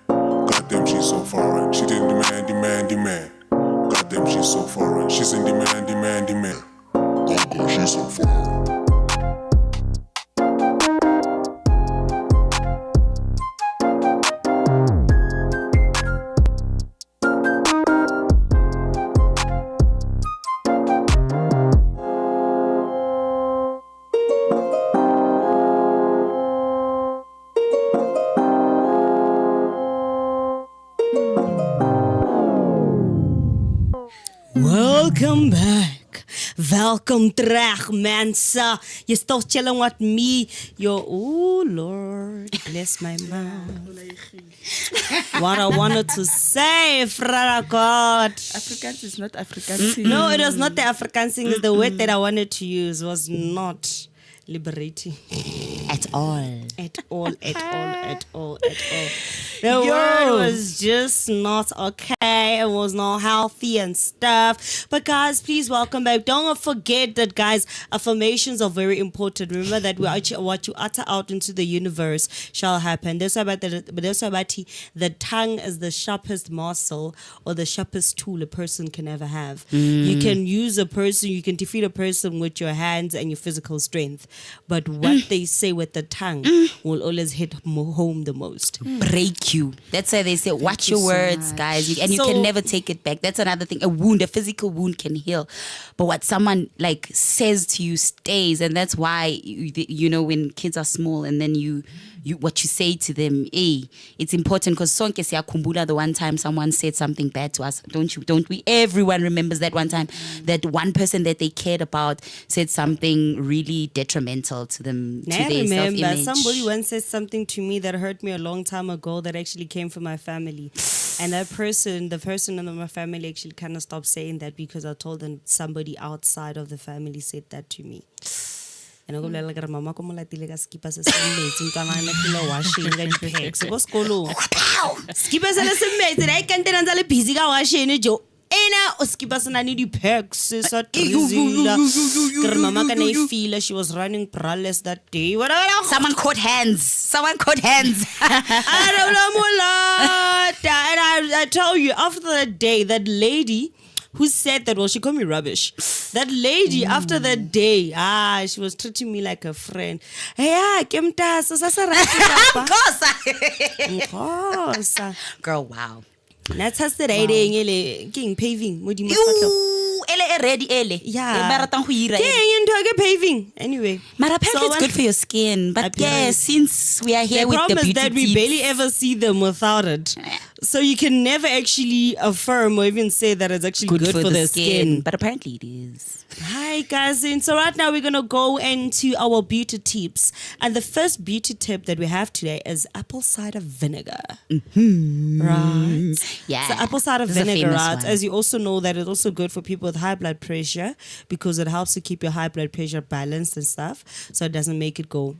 Goddamn, she's so foreign. She didn't demand. Goddamn, she's so foreign. She's in demand. Oh God, she's so foreign. Welcome back. Welcome terug, mensen. You're still chilling with me. Oh Lord, bless my mouth. What I wanted to say, Frara God. Afrikaans is not Afrikaans. No, it was not the Afrikaans thing. The word that I wanted to use was not liberating. at all. At all. The word was just not okay. It was not healthy and stuff. But guys, please welcome back. Don't forget that, guys, affirmations are very important. Remember that what you utter out into the universe shall happen. That's about the tongue is the sharpest muscle or the sharpest tool a person can ever have. You can use you can defeat a person with your hands and your physical strength. But what they say with the tongue will always hit home the most. Break you. That's why they say, watch your words, guys. You can never take it back. That's another thing. A physical wound can heal. But what someone like says to you stays. And that's why, when kids are small and then what you say to them, it's important because sonke siyakumbula the one time someone said something bad to us. Don't we? Everyone remembers that one time that one person that they cared about said something really detrimental to them, to their self-image. Somebody once said something to me that hurt me a long time ago that actually came from my family. And the person in my family actually kind of stopped saying that because I told them somebody outside of the family said that to me. And I go like mama ko molatile ka skipa se semetse ka mana kilo washing ka diphex go skolo skipa se le semetse I can't tell le busy ka washing jo ena o skipa se na ni diphex sa trizila ka mama ka na feel she was running braless that day. Someone caught hands I don't know mulata. And I tell you, after that day, that lady who said that, well, she called me rubbish. That lady, after that day, she was treating me like a friend. Girl, wow. That's how the paving. Paving. Anyway. But apparently it's good for your skin. But yeah, since we are here with the beauty that we tips, barely ever see them without it. So you can never actually affirm or even say that it's actually good for the skin. But apparently it is. Hi guys, and so right now we're going to go into our beauty tips. And the first beauty tip that we have today is apple cider vinegar. Right? Yeah. So apple cider vinegar, right? As you also know that it's also good for people with high blood pressure because it helps to keep your high blood pressure balanced and stuff. So it doesn't make it go.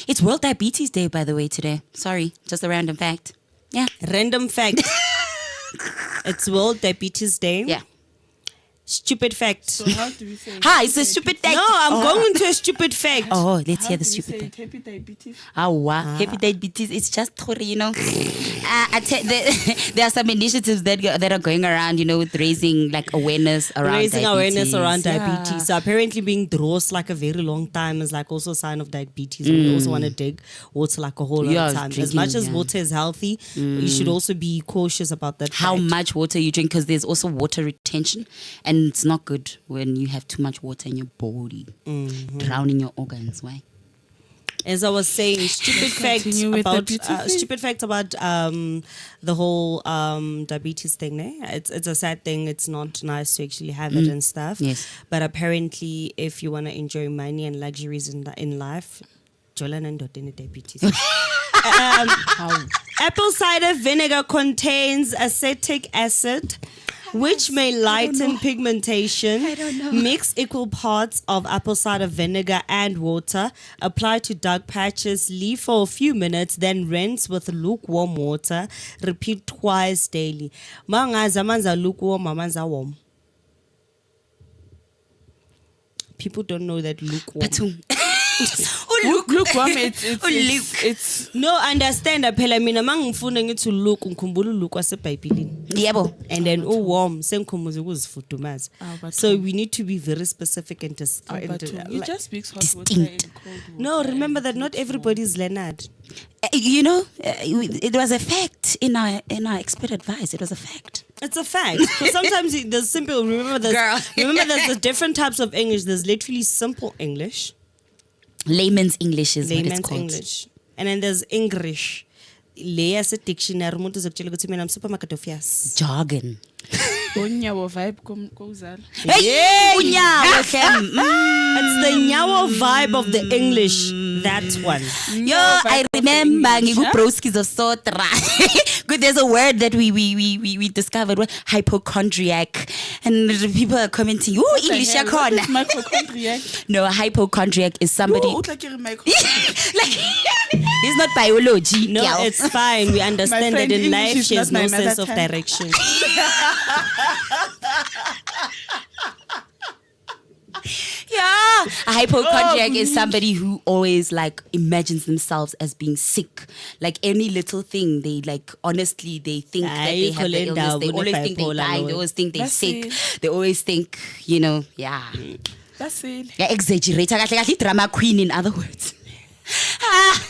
It's World Diabetes Day, by the way, today. Sorry, just a random fact. Yeah. Random fact. It's World Diabetes Day. Yeah. Stupid fact. So how do we say? It's a stupid fact. No, I'm going to a stupid fact. Let's hear the stupid fact. Happy diabetes. Happy diabetes. It's just, there are some initiatives that are going around, with raising like awareness around diabetes. So apparently being dross like a very long time is like also a sign of diabetes. We also want to dig water like a whole lot of time. As much as water is healthy, you should also be cautious about that. How much water you drink, because there's also water retention. And it's not good when you have too much water in your body, drowning your organs. Why? As I was saying, stupid facts about the whole diabetes thing. It's a sad thing. It's not nice to actually have it and stuff. Yes. But apparently, if you want to enjoy money and luxuries in life, Jolan and diabetes. Apple cider vinegar contains acetic acid, which may lighten pigmentation. Mix equal parts of apple cider vinegar and water. Apply to dark patches. Leave for a few minutes. Then rinse with lukewarm water. Repeat twice daily. Manza lukewarm, mamanza warm. People don't know that lukewarm. Lukewarm, it's no, understand phela mina mangifuna ngithi look ngikhumbula look wasebhayibhelini. Yebo. And then warm sengikhumbuza ukuzifudumaza. So we need to be very specific and you just mix hot water and cold water. No, remember that not everybody is Leonard. It was a fact in our expert advice. It was a fact. It's a fact. So sometimes there's simple. Remember there's the different types of English. There's literally simple English. Layman's English is what it's called. English. And then there's English. Layers a dictionary. I'm supermarket of yes. Jargon. Unyawo vibe goes out. Hey, Unyawo. It's the Nyawo vibe of the English that one. Yo, I remember ngikubroskis of sotra. Good, there's a word that we discovered, hypochondriac, and the people are commenting, "Oh, English yakhona." Hypochondriac. No, a hypochondriac is somebody Ooh, like you're microchondriac. like it's not biology. No, girl. it's fine. We understand that friend, in English life is she has not no my mother sense of tongue. direction. Yeah, a hypochondriac is somebody who always like imagines themselves as being sick. Like any little thing, they like honestly they think that they have the illness. They always think they're dying. They always think they're That's sick. it. They always think, yeah. That's it. Yeah, exaggerate. Kahle drama queen, in other words.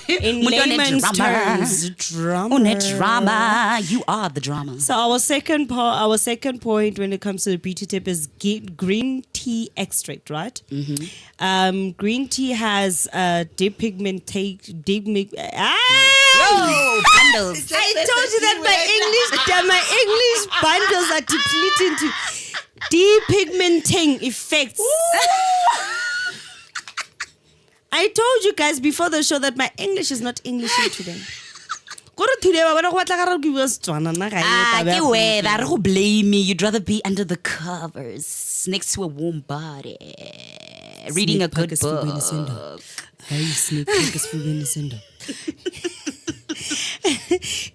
In Umuntu layman's one-drama. terms, drama. Drama. You are the drama. So our second point when it comes to the beauty tip is green tea extract, right? Mm-hmm. Green tea has depigmentation. Oh, bundles. I told you that my English bundles are depleting to depigmenting effects. I told you guys before the show that my English is not Englishing today. Ke weather, I don't blame me. You'd rather be under the covers next to a warm body, reading a good book.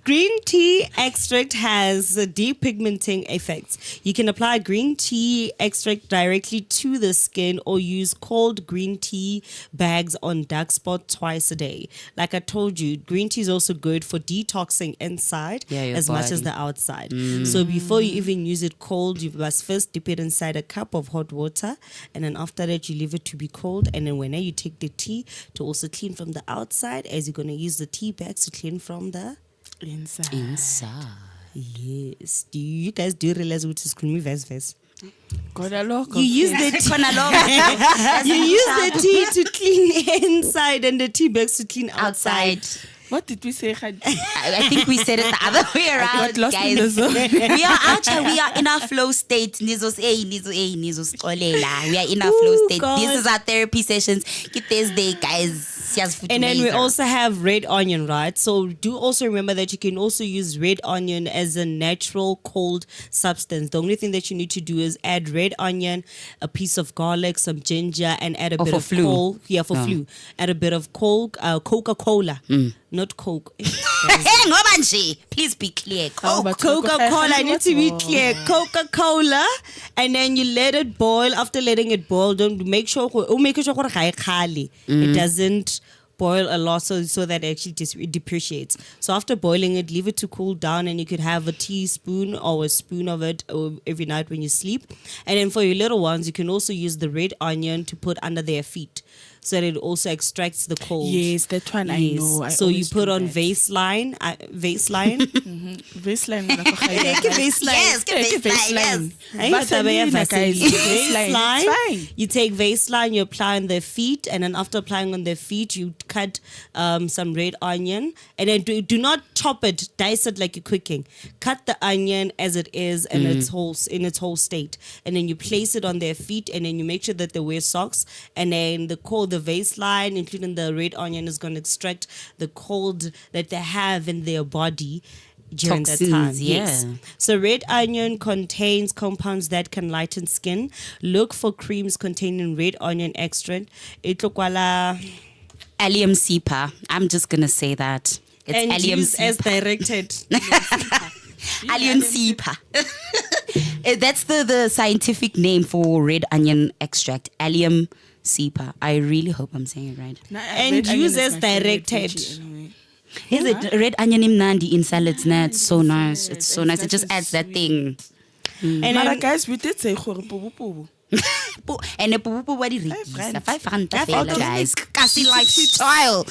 Green tea extract has depigmenting effects. You can apply green tea extract directly to the skin or use cold green tea bags on dark spot twice a day. Like I told you, green tea is also good for detoxing inside your as much as body. the outside. So before you even use it cold, you must first dip it inside a cup of hot water, and then after that you leave it to be cold, and then whenever you take the tea to also clean from the outside, as you're going to use the tea bags to clean from the Inside. yes. Do you guys do realize what is creamy verse? God, a lot. You use the tea. You use the tea to clean inside and the tea bags to clean outside. What did we say? I think we said it the other way around, got lost in guys. the zone. We are out here. We are in our flow state. Nizos we are in our flow state. God. This is our therapy sessions. Get Thursday, guys. And then we also have red onion, right? So do also remember that you can also use red onion as a natural cold substance. The only thing that you need to do is add red onion, a piece of garlic, some ginger, and add a bit for of flu. coal. Yeah, for flu. Add a bit of Coca-Cola. Not Coke. Ngoba nje, please be clear. Oh, but Coca-Cola, I need to be clear. Coca-Cola, and then you let it boil. After letting it boil, don't make sure it doesn't boil a lot so that it actually depreciates. So after boiling it, leave it to cool down, and you could have a teaspoon or a spoon of it every night when you sleep. And then for your little ones, you can also use the red onion to put under their feet, so that it also extracts the cold. Yes, that one I know. I So you always put do on that. Vaseline. Baseline. Yes, get Vaseline, yes. Vaseline. You take Vaseline, you apply on their feet, and then after applying on their feet, you cut some red onion, and then do not chop it, dice it like you're cooking. Cut the onion as it is in its whole state, and then you place it on their feet, and then you make sure that they wear socks, and then the Vaseline, including the red onion, is going to extract the cold that they have in their body during that time. Toxins, Yes. yeah. So red onion contains compounds that can lighten skin. Look for creams containing red onion extract. Itlokwala Allium cepa. I'm just gonna say that. It's and allium use as cepa. directed. Allium cepa. That's the scientific name for red onion extract. Allium cepa. I really hope I'm saying it right. And use as directed. Is it red onion imnandi in salads? Nah, it's so nice. It's so nice. It just adds that thing. And Mara then, guys, we did say pubu. And the pupu what is Rand. 500 guys. Kasi lifestyle.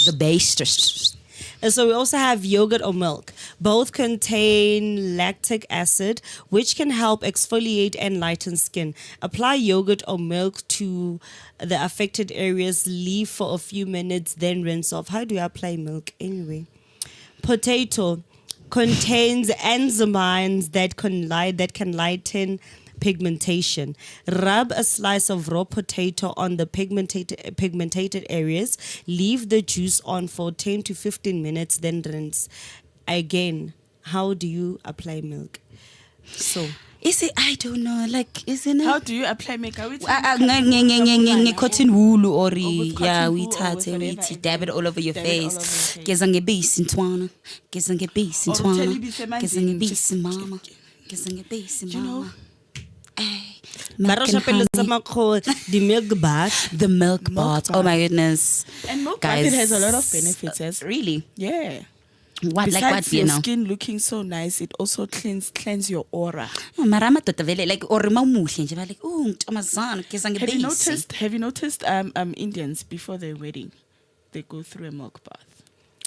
The base. and so we also have yogurt or milk. Both contain lactic acid, which can help exfoliate and lighten skin. Apply yogurt or milk to the affected areas, leave for a few minutes, then rinse off. How do you apply milk anyway? Potato contains enzymes that can lighten pigmentation. Rub a slice of raw potato on the pigmented areas. Leave the juice on for 10 to 15 minutes, then rinse. Again, how do you apply milk? So, Is it? I don't know. Like, isn't it? How do you apply makeup? Cotton wool or with yeah, cotton we wool or touch with it, whatever, we dab it all over your dab it all face. over your face. Gezange base in twana, gezange base in Or twana, tell you before my gezange zine, base just- in mama, gezange base in You know? mama. Ay, Mara milk and shapelo sa honey. makho, the milk bath. The milk bath. Oh my goodness. And milk Guys, bath, it has a lot of benefits. Yes. Really? Yeah. What? Besides Like what? your You know? skin looking so nice, it also cleanse your aura. Oh, mara madoda vele like or mawumuhle nje ba like oh ntomazana gezange Have you base. noticed Indians before their wedding, they go through a milk bath.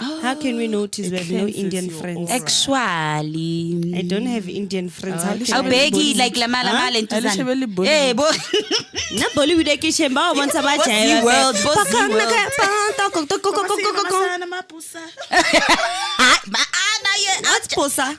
How can we notice we have no cleanses Indian your friends? aura. Actually. I don't have Indian friends. How can How I big believe- like la mala mala Alishebele ntuzana. Bollywood. Hey, boy. Na Bollywood e ke shemba o bontsha ba Boss jaiva the world, fe. boss the Pakang na world. ka- pang- toko- toko- toko- toko- toko- What's posa?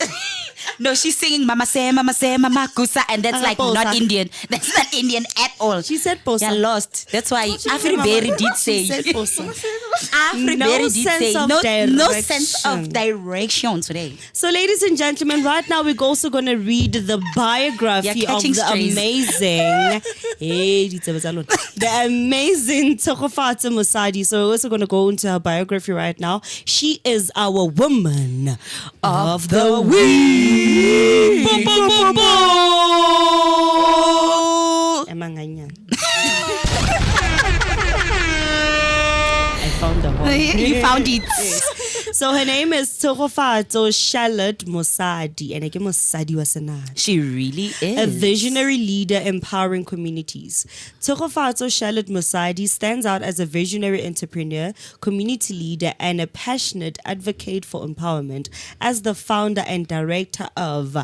No, she's singing Mama say, Mama Kusa, and that's like Posa. not Indian. That's not Indian at all. She said posa. You're lost. That's why Afriberry did say. She said posa. Afriberry No did sense say. of No sense direction. of direction today. So, ladies and gentlemen, right now we're also going to read the biography You're of catching the strays. amazing, the amazing Tsogofatso Mosadi. So, we're also going to go into her biography right now. She is our woman of the week. Boom, boom, boom, boom. Emanganya. I found the hole. You found it. So her name is Tsogofatso Charlotte Mosadi, and again Mosadi was She really is. a visionary leader empowering communities. Tsogofatso Charlotte Mosadi stands out as a visionary entrepreneur, community leader, and a passionate advocate for empowerment. As the founder and director of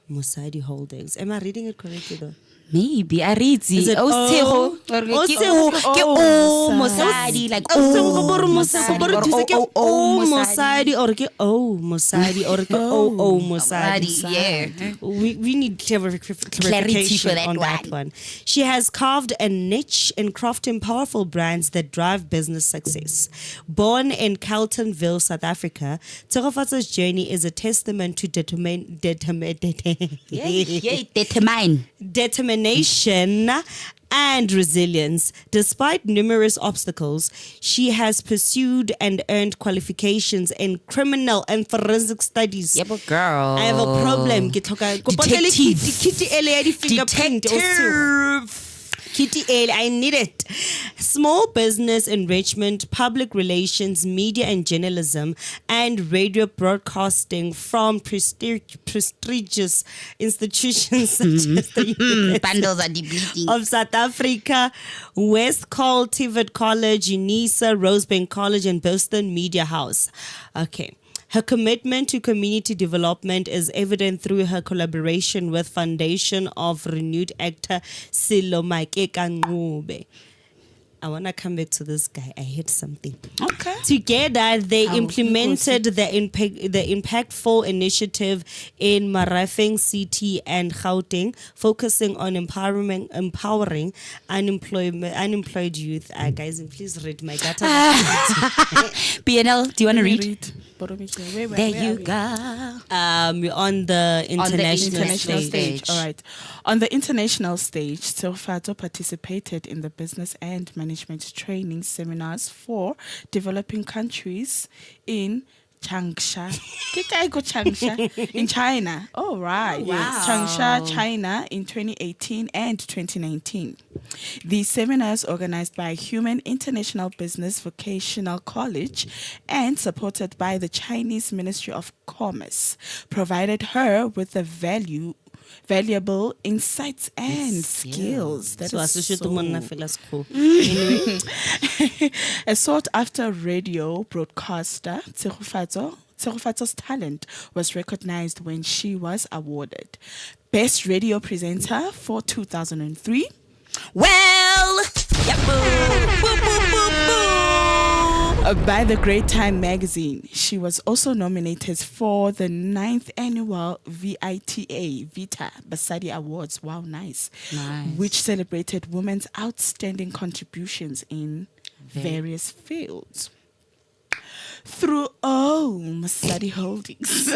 Mosadi Holdings. Am I reading it correctly though? Maybe I read Is it oh oh? oh Mosadi like oh Mosadi or ke oh Mosadi or ke oh Mosadi. yeah. We need clarification for that on that one. She has carved a niche in crafting powerful brands that drive business success. Born in Carltonville, South Africa, Tsogofatso's journey is a testament to determination and resilience. Despite numerous obstacles, she has pursued and earned qualifications in criminal and forensic studies. Yeah, but girl. I have a problem. Detective. Kitty Ale, I need it. Small business enrichment, public relations, media and journalism, and radio broadcasting from prestigious institutions such as the Bundles are depleting. of South Africa, West Cultivate College, UNISA, Rosebank College, and Boston Media House. Okay. Her commitment to community development is evident through her collaboration with Foundation of Renewed actor Silo Maikeka Ncube. I want to come back to this guy. I hate something. Okay. Together, they implemented the impactful initiative in Marafeng City and Gauteng, focusing on empowering unemployed youth. Guys, and please read my data. PNL, do you want to read? Where There you are we? go. We're on the international stage. All right. On the international stage, Tsogofatso participated in the business and management training seminars for developing countries in Changsha. In China. Oh, right. wow. Changsha, China in 2018 and 2019. These seminars, organized by Human International Business Vocational College and supported by the Chinese Ministry of Commerce, provided her with the valuable insights and skills. That So, is associate so- monna fela school. Anyway, a sought-after radio broadcaster, Tsogofatso's talent was recognized when she was awarded Best Radio Presenter for 2003. Well, yep, boo, boo, boo, boo, boo. by the Great Time magazine. She was also nominated for the 9th annual Vita Basadi Awards. Wow, nice. Which celebrated women's outstanding contributions in various fields. Through Masadi Holdings,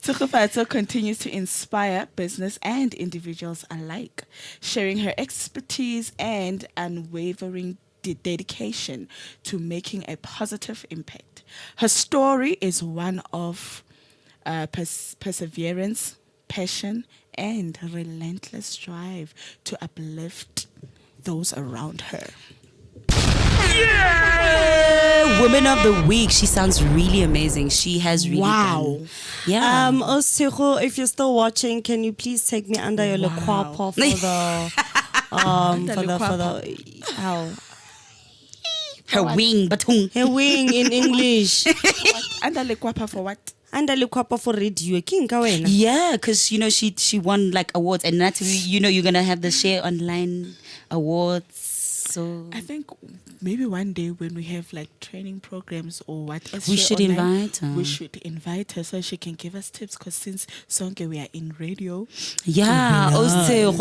Tukufato continues to inspire business and individuals alike, sharing her expertise and unwavering dedication to making a positive impact. Her story is one of perseverance, passion, and relentless drive to uplift those around her. Woman of the Week. She sounds really amazing. She has really done. Yeah. Osego, if you're still watching, can you please take me under your lekwapa for the how her wing, batung. her wing in English. Under lekwapa for what? Under lekwapa for radio. King kawena. Yeah, because she won like awards, and naturally you're gonna have the Share Online Awards. So I think maybe one day when we have like training programs or what, we should invite her. We should invite her so she can give us tips. Because since Sonke we are in radio. Yeah, also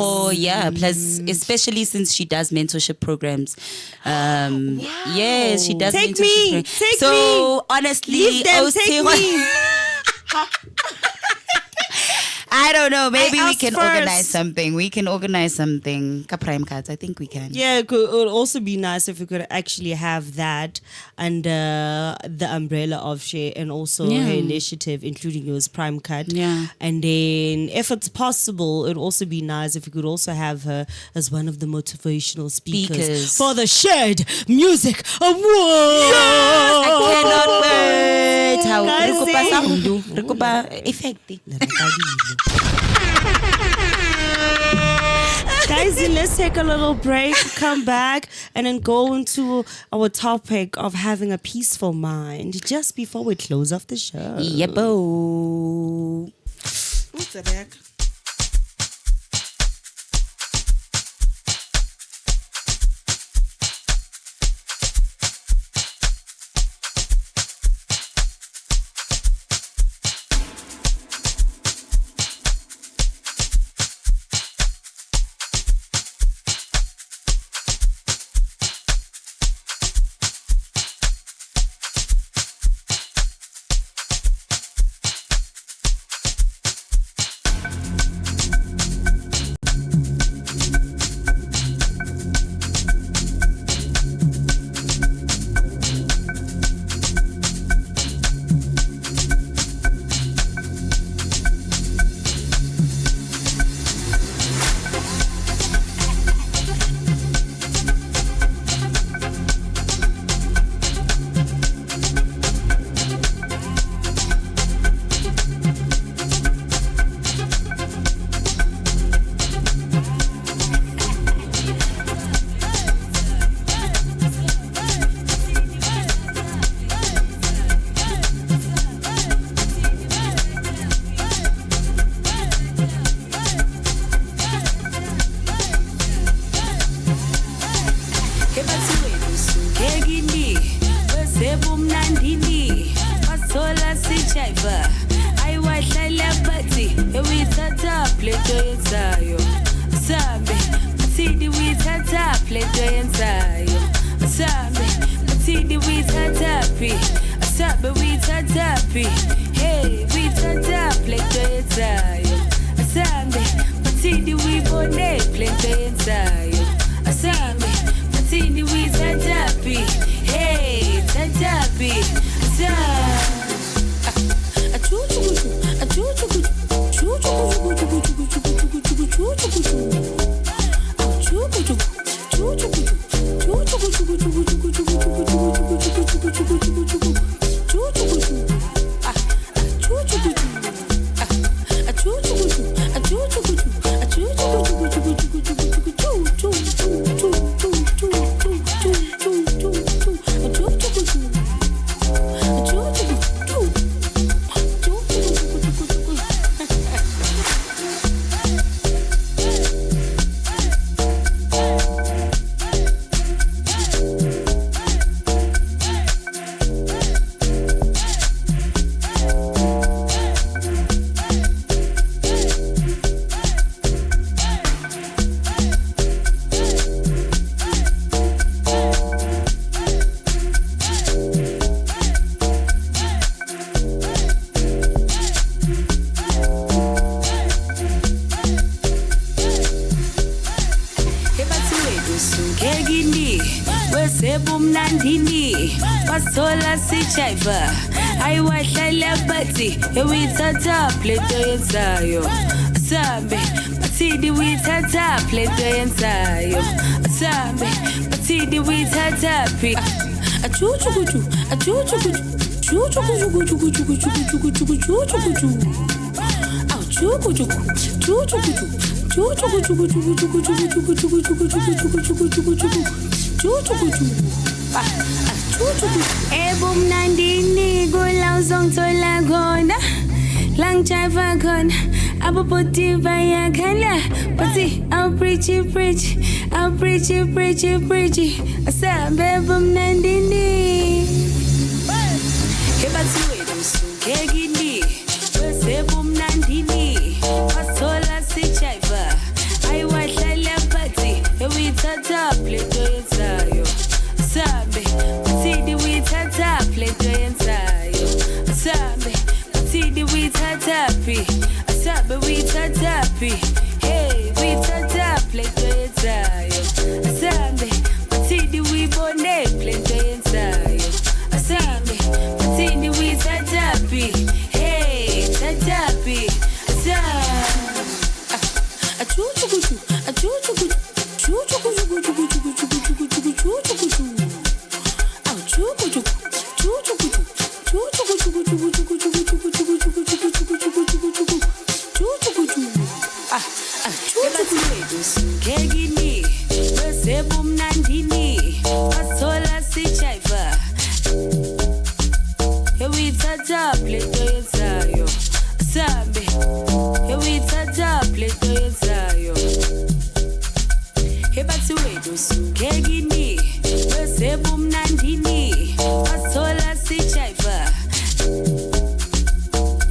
plus especially since she does mentorship programs. Yeah, she does. Take mentorship me, programs. take so me. honestly, Leave them, take me. I don't know. Maybe we can first. organize something. Ka prime cards, I think we can. Yeah, it would also be nice if we could actually have that under the umbrella of Share and also her initiative, including yours, Prime Cut. Yeah. And then, if it's possible, it would also be nice if we could also have her as one of the motivational speakers. For the Shared Music Award. Yes, I cannot wait. How Guys, let's take a little break, come back, and then go into our topic of having a peaceful mind just before we close off the show. Yebo. What's the back? sukegini wesebumnandini wasola sichaiva ayiwahlala bathi ewithatha plento yenzayo asambe bathini withatha plento yenzayo asambe bathini withatha phi achuchukuchu achuchukuchu chuchukuchu ebumnandini kulawuzongithola khona langijayiva khona aboboti bayakhala bathi I'll preach asambe ebumnandini ebathi wena usukegini wesebumnandini wasola sichaiva ayiwahlala bathi ewithatha plento yenzayo asambe bathini withatha plento yenzayo asambe bathini withatha phi asambe withatha phi hey withatha plento yenzayo asambe bathini wibone plento yenzayo asambe bathini withatha phi hey thatha phi sebumnandini wasola sichaiva ewithatha plento yenzayo asambe ewithatha plento yenzayo ebathi wena usukegini wesebumnandini wasola sichaiva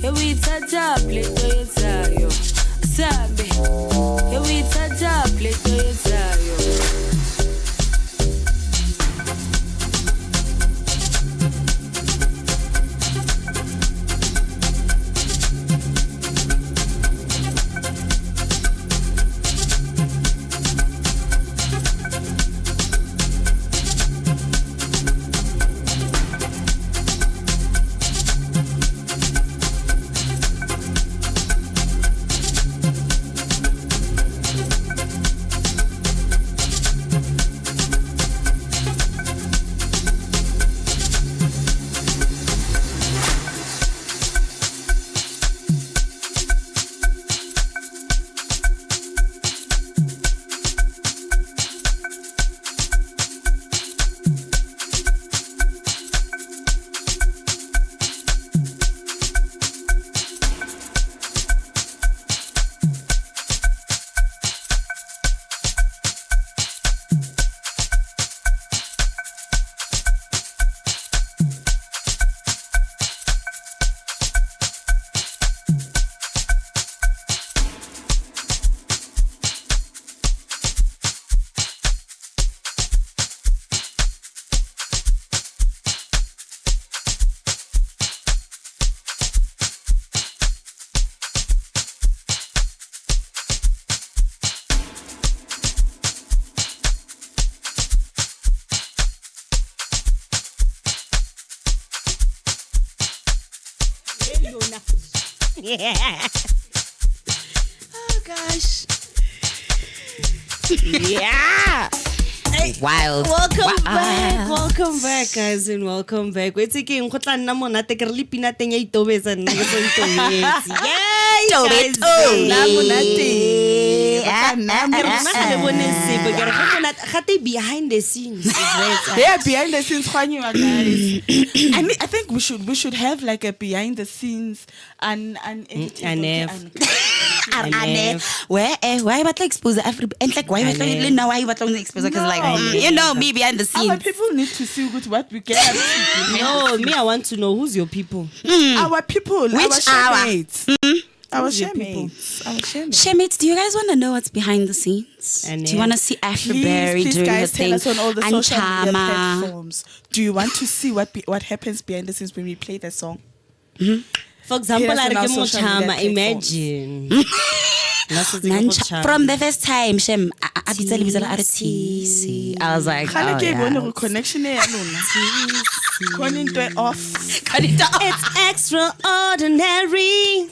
ewithatha plento yenzayo asambe ewithatha plento yenzayo Yeah. Oh gosh. Yeah. Wild. Welcome back, guys, and welcome back. Wait a second, nkotla nna monate ke re le pina teng ya itobetsa nna ke so itobetse. Yay! Tobetso. Na monate. Ke re nna ga le bone sepe ke re go monate gate behind the scenes. Yeah, behind the scenes, guys. I think we should have like a behind the scenes and why batla expose Afriberry and like why batla now why batla expose because like you know me behind the scenes. Our people need to see what we get up to. No, me I want to know who's your people. Our people, which our mates. Our shemates. Shemates, do you guys want to know what's behind the scenes? Do you want to see Afriberry please doing her guys, thing? tell us on all the And social media Chama. platforms. Do you want to see what happens behind the scenes when we play the song? For example, Here's I on our get social media Chama, platforms. imagine. From the first time, Shem, I was like, Khale ke bone yeah. gore connection e ya lona. Khone into off. It's extraordinary.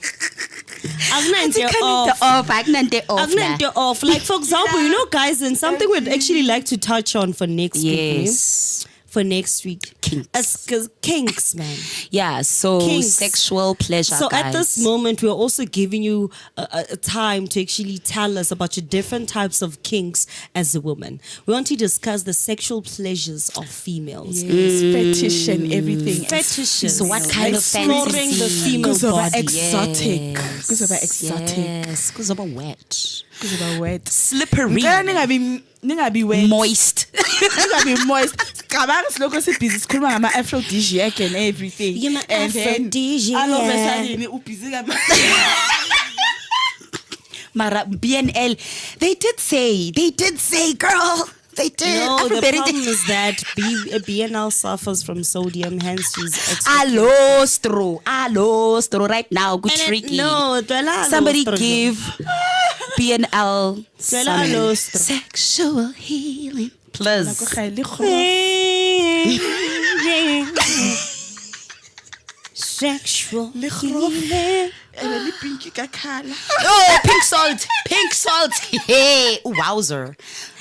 Off. Like, for example, you know, guys, and something we'd actually like to touch on for next week. Yes. For next week. Kinks, man. Yeah, so Kinks. sexual pleasure. So guys. at this moment, we're also giving you a time to actually tell us about your different types of kinks as a woman. We want to discuss the sexual pleasures of females. Yes, fetish and everything. Fetishes. So what kind of Exploring fantasy? the female Kuzoba body. exotic. Kuzoba exotic. Yes, kuzoba wet. Kuzoba wet. Slippery. Ningabi wet. Moist. Ningabi moist. Cabang siloko se busy sikhuluma ngama aphrodisiac and everything. You're my And then aphrodisiac. all of a sudden ubusy ngama Mara BNL. They did say, girl. They did. No, the Afriberry problem did. is that BNL suffers from sodium, hence she's extra. Alostro. Right now, good And tricky. no, Somebody give BNL some alostro. sexual healing. Plus. Sexual healing. And pinky kakala. Oh, pink salt. Hey, wowzer.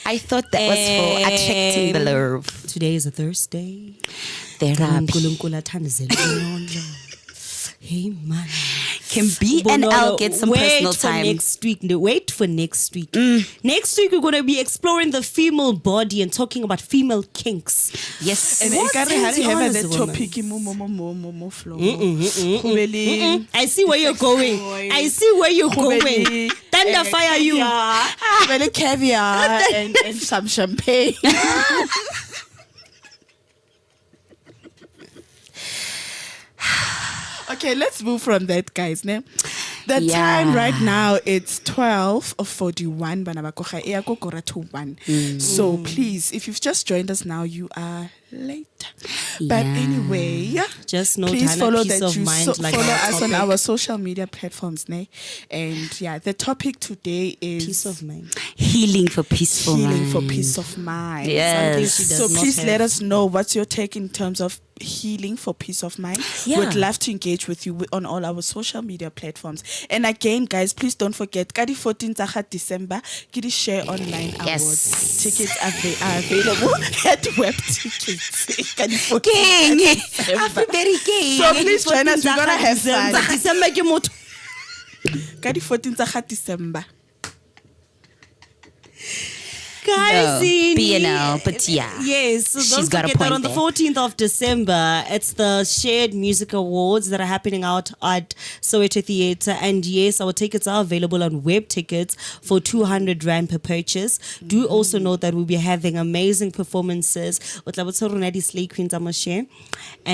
I thought that was for attracting the love. Today is a Thursday. Therapy. Hey man. Can BNL get some personal time? Wait for next week. Next week we're going to be exploring the female body and talking about female kinks. Yes. And What turns you on have as a that woman? topic mo flow. I see where you're going. Thunder fire you. Really caviar and some champagne. Okay, let's move from that, guys. Ne? The time right now, it's 12:41. So please, if you've just joined us now, you are late. But anyway, just know please follow that of you mind, like follow our us on topic. our social media platforms. Ne? And yeah, the topic today is Peace of mind. Healing for peaceful mind. for peace of mind. Yes. So please let us know what's your take in terms of healing for peace of mind. Yeah. We'd love to engage with you on all our social media platforms. And again, guys, please don't forget, Kadi 14th December, Kidi Share Online Yes. Awards. Tickets are available at Web Tickets. Kadi 14th King. December. Afriberry king. So please join us. We're gonna have fun. December ke motho. Kadi 14th December. Guys, BNL, but yeah. Yes, so She's don't got a forget that point on the there. 14th of December, it's the Shared Music Awards that are happening out at Soweto Theatre. And yes, our tickets are available on Web Tickets for 200 Rand per purchase. Do also know that we'll be having amazing performances. And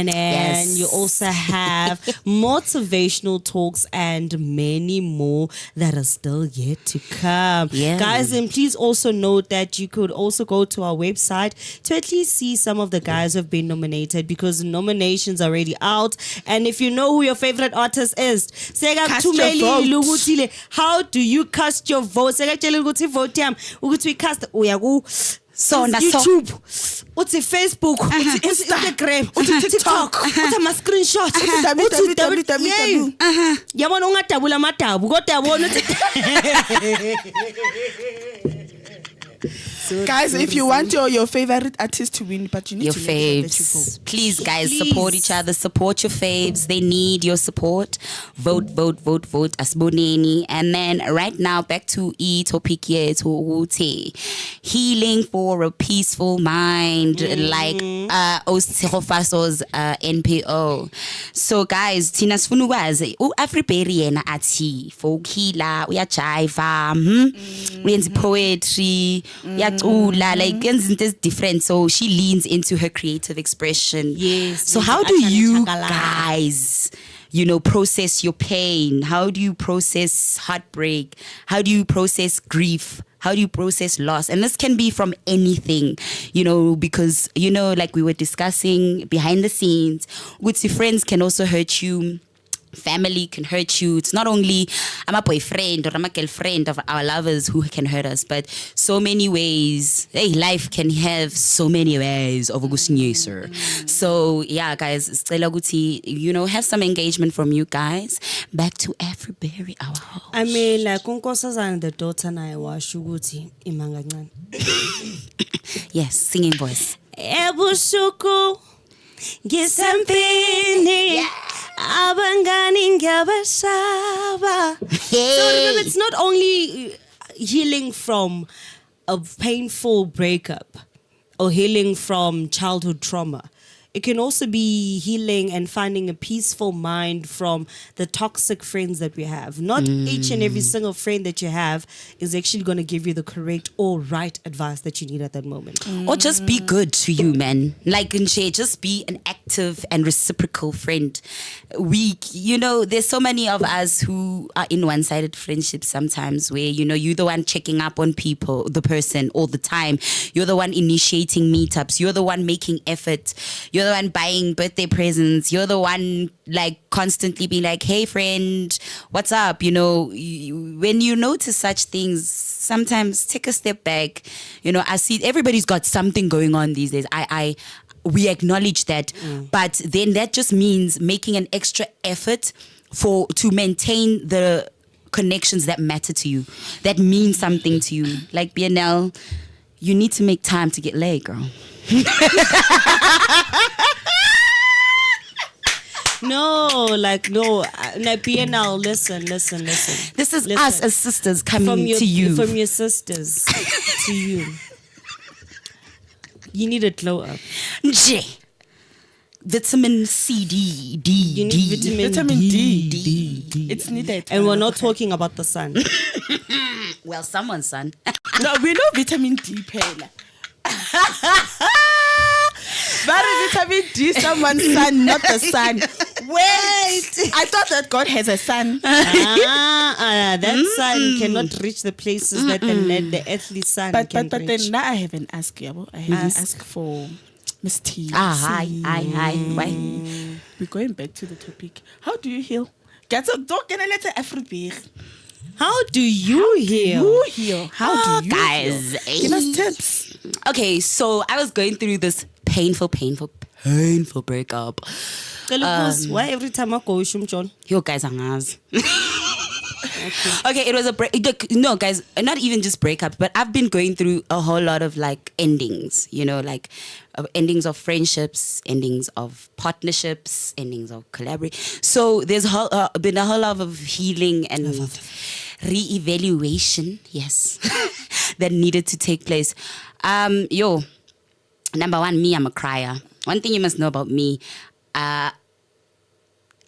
then Yes. you also have motivational talks and many more that are still yet to come. Yeah. Guys, and please also note that you could also go to our website to at least see some of the guys who have been nominated, because the nominations are already out. And if you know who your favorite artist is, Cast your vote. how do you cast your vote? So YouTube, what's Facebook, what's Instagram, what's TikTok, what's my screenshot, www. yabona ungadabula amadabu kodwa yabona Guys, if you want your favorite artist to win, but you need your to make sure that you faves. vote. Please, guys, Please. support each other. Support your faves. They need your support. Vote. Asboneni. And then right now, back to topic here to Ute. Healing for a peaceful mind, like Osterofaso's NPO. So, guys, Tina Sfunugwazi, Afriberry yena ati for healer, we are jiva, we poetry, like it's different. So she leans into her creative expression. Yes. So how do you guys, process your pain? How do you process heartbreak? How do you process grief? How do you process loss? And this can be from anything, because, like we were discussing behind the scenes, with your friends can also hurt you. family can hurt you. It's not only I'm a boyfriend or I'm a girlfriend of our lovers who can hurt us, but so many ways. Hey, life can have so many ways of sir. So yeah, guys, have some engagement from you guys. Back to Afriberry, our host. I mean, like unkosazana the daughter na washo ukuthi imanga ncane. Yes, singing voice. Ebusuku ngisempini abangani ngiyabashaba. So remember, it's not only healing from a painful breakup or healing from childhood trauma. It can also be healing and finding a peaceful mind from the toxic friends that we have. Not each and every single friend that you have is actually going to give you the correct or right advice that you need at that moment. Or just be good to you, man. Like, just be an active and reciprocal friend. There's so many of us who are in one-sided friendships sometimes where, you're the one checking up on the person all the time. You're the one initiating meetups. You're the one making effort. You're the one buying birthday presents. You're the one like constantly being like, hey friend, what's up? When you notice such things, sometimes take a step back. I see everybody's got something going on these days. We acknowledge that, but then that just means making an extra effort to maintain the connections that matter to you, that mean something to you. Like BNL, you need to make time to get laid, girl. No, BNL, listen. This is us as sisters coming to you. From your sisters to you. You need a glow up. J. Vitamin C, D. You need Vitamin D. It's needed. And we're not talking about the sun. Well, someone's son. No, we know vitamin D, Pela. But vitamin D, someone's son, not the sun. Wait, I thought that God has a son. That sun cannot reach the places that the earthly sun can reach. But then now I haven't asked you. I haven't asked for Miss T. Hi. Why? We're going back to the topic. How do you heal? Don't get a letter Afriberry. How do you heal? How do you guys, heal? Give us tips. Okay, so I was going through this painful breakup. Why every time I go, Shumjon? You guys are nas. Okay, it was a break. No, guys, not even just breakups, but I've been going through a whole lot of like endings, endings of friendships, endings of partnerships, endings of collaboration. So there's been a whole lot of healing and re-evaluation, yes, that needed to take place. Number one, me, I'm a crier. One thing you must know about me, I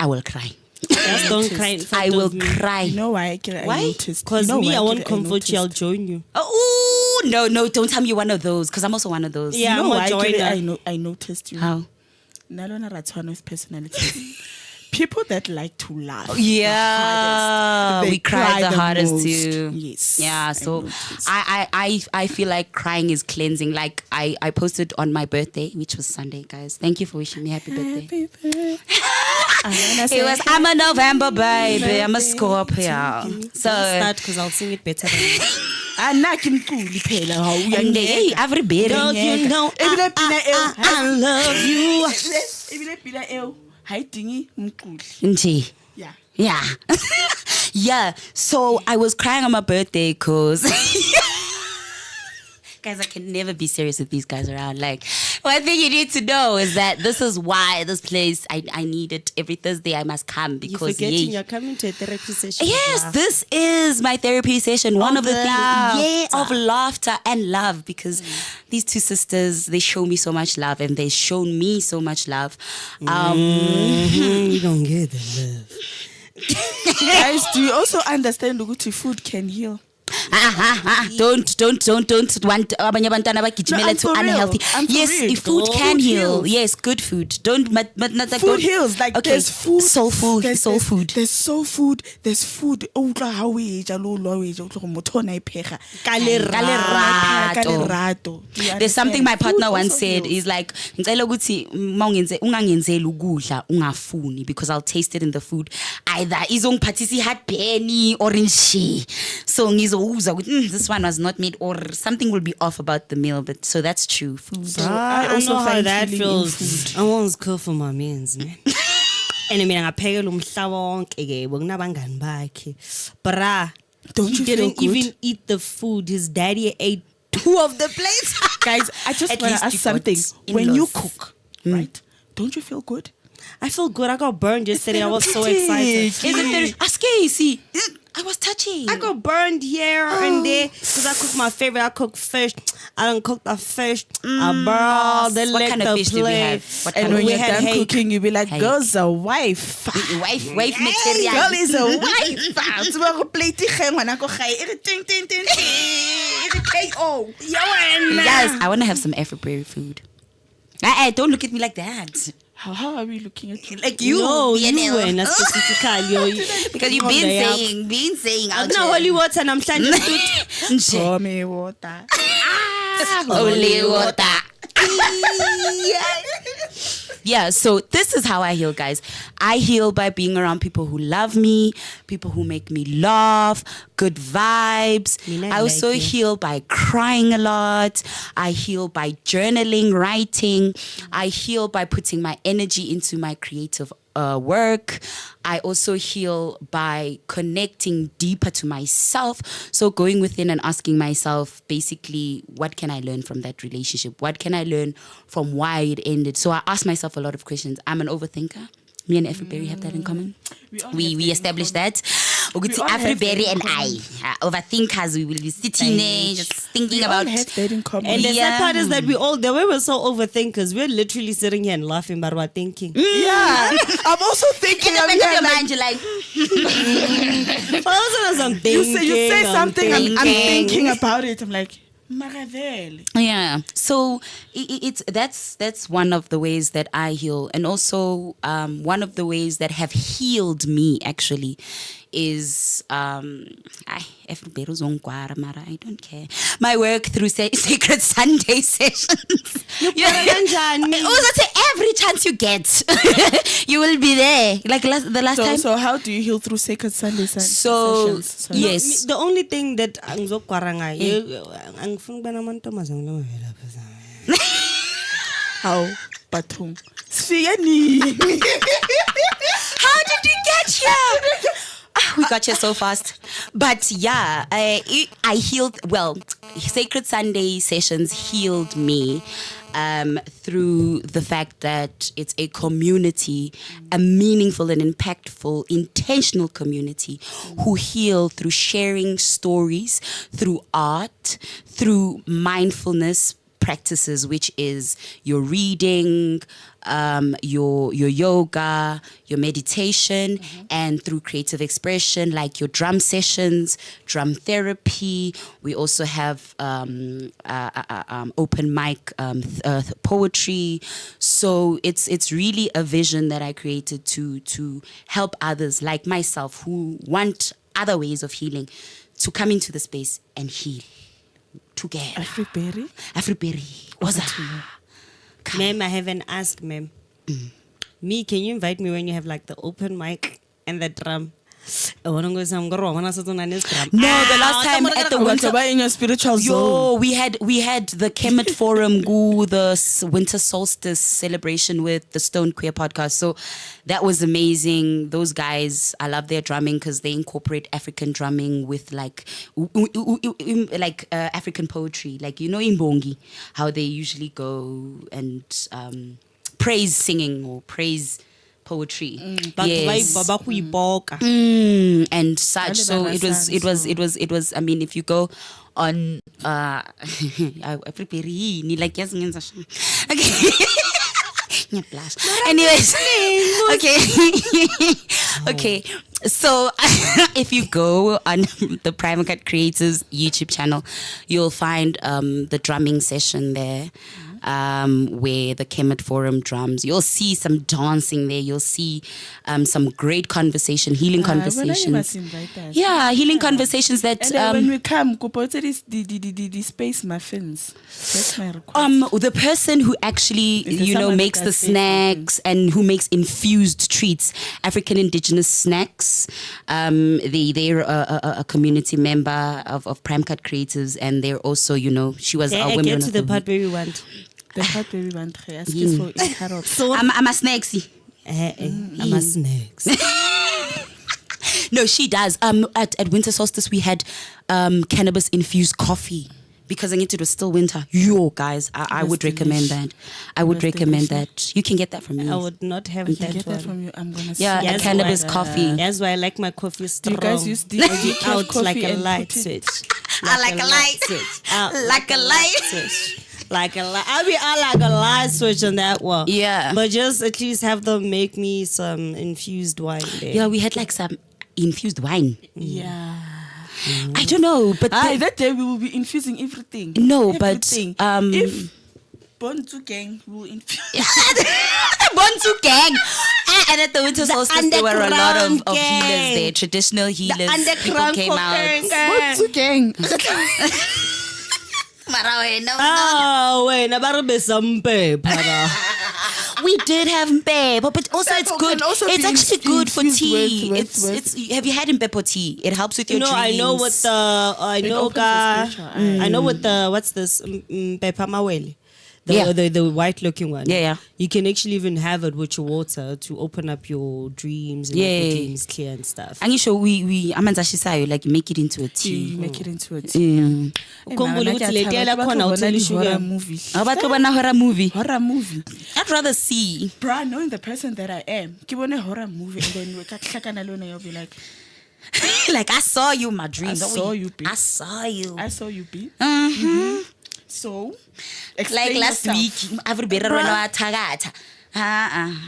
will cry. Just don't cry in front I will of me. cry. You know why? Why? Because I won't comfort you, I'll join you. Oh, no, don't tell me you're one of those, because I'm also one of those. Yeah, You know I'm a why? joiner. I noticed you. How? Nalona Ratwano's personality. People that like to laugh. Yeah, we cry the hardest most. too. Yes. Yeah, so I feel like crying is cleansing. Like I posted on my birthday, which was Sunday, guys. Thank you for wishing me happy birthday. Happy birthday. I'm a November baby. I'm a Scorpio. So Start because I'll sing it better than you. hey, Afriberry. Girl, you know I love you. Nje. Yeah. Yeah. Yeah. So I was crying on my birthday because guys, I can never be serious with these guys around. Like, one thing you need to know is that this is why this place, I need it every Thursday. I must come because You're forgetting you're coming to a therapy session. yes, this is my therapy session. One of the things, of laughter and love, because these two sisters, they show me so much love and they shown me so much love. You don't get the love. Guys, do you also understand Uguti food can heal? Don't want abanye abantwana bagijimela to I'm for real. unhealthy. I'm for Yes, real. if food Food can heal. heals. Yes, good food. Don't but not like Food don't- heals. Like okay, there's food. soul food, There's soul food. There's soul food. There's food. Oh, how we eat. Motho na ipega. Ka lerato. There's something my partner once said is like ngicela ukuthi ungangenzeli ukudla ungafuni because I'll taste it in the food either izongiphathisa iheartburn orange so ngizowuza ukuthi this one was not made or something will be off about the meal, but so that's true. Food. I also know how find that healing in feels. food. I once cook for my means, man. And I mean, ngaphekela umhlaba wonke ke kunabangani bakhe. Bra, Don't he you feel didn't good? even eat the food. His daddy ate 2 of the plates. Guys, I just At want least to ask you got something. When you in-laws. cook, right? Don't you feel good? I feel good. I got burned yesterday. I was so excited. Isn't there ask Casey? I was touching. I got burned here and there because I cook my favorite. I cook fish. I don't cook the fish. I burn the What leg kind of the fish do we plate. have? What And kind when of you're had done hake. cooking, you'll be like, Hake. girl's a wife. wife material? Girl is a wife. Tseba go plate ge ngwana ko gae. E re ting ting ting ting. E re KO. Yes, I want to have some Afriberry food. Don't look at me like that. How are we looking at you? Like you, No, you BNL. were not specifically. Because you've been saying I'm out not here. holy water and I'm standing Nje. Pour me water. Holy water. Yeah, so this is how I heal, guys. I heal by being around people who love me, people who make me laugh, good vibes. Mina I also like you. heal by crying a lot. I heal by journaling, writing. I heal by putting my energy into my creative work. I also heal by connecting deeper to myself. So going within and asking myself, basically, what can I learn from that relationship? What can I learn from why it ended? So I ask myself a lot of questions. I'm an overthinker. Me and Afriberry have that in common. We established that. Ukuthi all have that Afriberry in and I are overthinkers. We will be sitting there just thinking We about all have that in common. And the Yeah. sad part is that the way we're so overthinkers, we're literally sitting here and laughing, but we're thinking. Yeah, I'm also thinking. in the I'm back of here your like, mind, you're like, Also, I'm you thinking. say something. I'm thinking. thinking about it. I'm like, Maravel. yeah. So it's that's one of the ways that I heal, and also one of the ways that have healed me actually is everybody was on Guara, Mara, I don't care. My work through Sacred Sunday sessions. kanjani? Also, say every chance you get, you will be there. Like the last time. So how do you heal through Sacred Sunday So, sessions? Sorry. yes. The only thing that angizokugwara ngayo angifuni ukuba namantombazane lavelapha zami. How? Batung. Sfiyani. How did you get here? We got here so fast. But yeah, I healed, well, Sacred Sunday sessions healed me through the fact that it's a community, a meaningful and impactful, intentional community who heal through sharing stories, through art, through mindfulness practices, which is your reading, your yoga, your meditation, and through creative expression, like your drum sessions, drum therapy. We also have open mic poetry. So it's really a vision that I created to help others like myself who want other ways of healing to come into the space and heal together. Afriberry. What's that? Ma'am, I haven't asked, ma'am. Me, can you invite me when you have like the open mic and the drum? I want to go some girl. I want to sit on this drum. No, the last time at the winter. In your spiritual zone. Yo, we had the Kemet Forum Gu, the winter solstice celebration with the Stone Queer podcast. So that was amazing. Those guys, I love their drumming because they incorporate African drumming with like African poetry, like in Bongi, how they usually go and praise singing or praise poetry. Yes. And such. So it was. I mean, if you go on Afriberry, ni like yes, okay. Blush. Anyways, okay. Okay. So if you go on the Prime Cut Creators YouTube channel, you'll find the drumming session there. Where the Kemet Forum drums. You'll see some dancing there. You'll see some great conversation, healing conversations. Yeah, healing conversations that... And when we come, the space muffins. That's my request. The person who actually, makes the snacks and who makes infused treats, African indigenous snacks, they're a community member of Prime Cut Creators, and they're also, she was a woman. Get to the part where we want. The part where we want. So I'm a snacksy. I'm a snacks. No, she does. At winter solstice, we had cannabis infused coffee. Because I it was still winter. Guys, I would recommend that. I would recommend that. You can get that from me. I would not have that get one. that from you. I'm gonna. Yeah, a cannabis coffee. That's why I like my coffee strong. Do you guys use out coffee like a and light put it- switch? I like a light switch. like a light switch. Like a light. I like a light switch on that one. Yeah. But just at least have them make me some infused wine there. Yeah, we had like some infused wine. Yeah. I don't know, but that day we will be infusing everything. No, Everything. but if Born to Gang will infuse. Born to Gang. And at the winter solstice, there were a lot of underground healers there, gang. traditional healers. People underground came out. Born to Gang. Oh, wait, nabarbe sampe para. We did have mpe, but also That it's can good. also It's be actually good for infused tea. with- It's. Have you had mpepo tea? It helps with your dreams. I know what the I know opens the spiritual eye. I know what the what's this pepa mawele. Yeah. The white looking one. Yeah, yeah. You can actually even have it with your water to open up your dreams and make Yeah. your dreams clear and stuff. And you show we amanzashisayo, like make it into a tea. You make it into a tea. Yeah. Ukhumbule ukuthi le tea lakhona uthela horror sugar. movie. Abato bana horror movie. Horror movie. I'd rather see. Bruh, knowing the person that I am, ke bone horror movie and then we kahlakana le yona, you'll be like, Like I saw you in my dreams. I saw you, babe. I saw you. I saw you be. So, Like explain last yourself. week, Afriberry wena wa thakatha.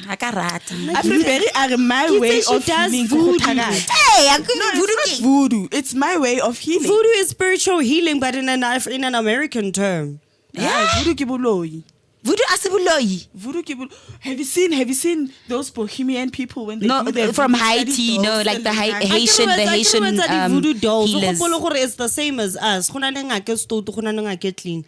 Akarata. Afriberry are my way she of does healing. voodoo. Hey, I couldn't No, it's not voodoo. It's my way of healing. Voodoo is spiritual healing, but in an American term. Voodoo ke boloi. Voodoo asibuloyi. Voodoo ke bol- Have you seen those Bohemian people when they No, do their from voodoo Haiti, study no, dolls like and the Haitian voodoo dolls. healers. Ukhumbule gore it's the same as us. Go na le ngaka e stoutu, go na le ngaka e clean.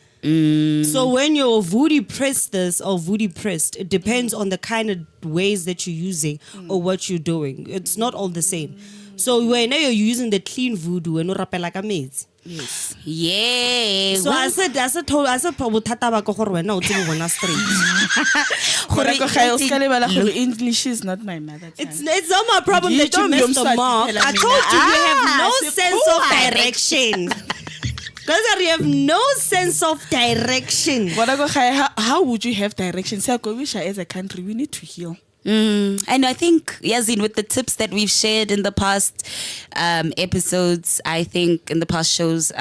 So when you're voodoo priestess or voodoo priest, it depends on the kind of ways that you're using or what you're doing. It's not all the same. So when you're using the clean voodoo and rapela ka metsi. Yes. Yeah. So I said bothata ba ka gore wena o tsebe bona straight. English is not my mother tongue. It's not my problem that you missed the mark. I told you we have no sense of direction. Guys, we have no sense of direction. How would you have direction? As a country, we need to heal. And I think, Yazin, with the tips that we've shared in the past episodes, I think in the past shows,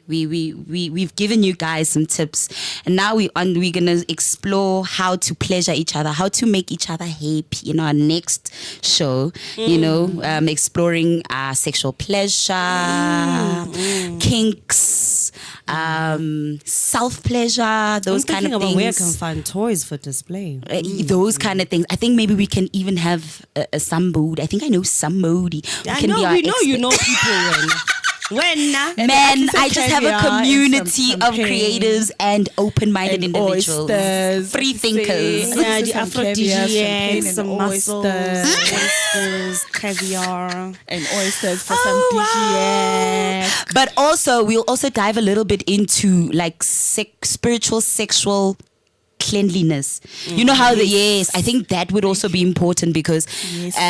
we've given you guys some tips, and now we're gonna explore how to pleasure each other, how to make each other happy in our next show. Exploring sexual pleasure, kinks, self pleasure, those kind of things. Where I can find toys for display. Those kind of things. I think maybe we can even have somebody. I think I know somebody. You know people. When man, I just have a community of creatives and open-minded individuals, oysters, free thinkers. Yeah, the some aphrodisiacs, caviar, some mussels, oysters. oysters, caviar. And oysters for some DGX. But also, we'll also dive a little bit into like spiritual, sexual cleanliness. You know how I think that would also be important because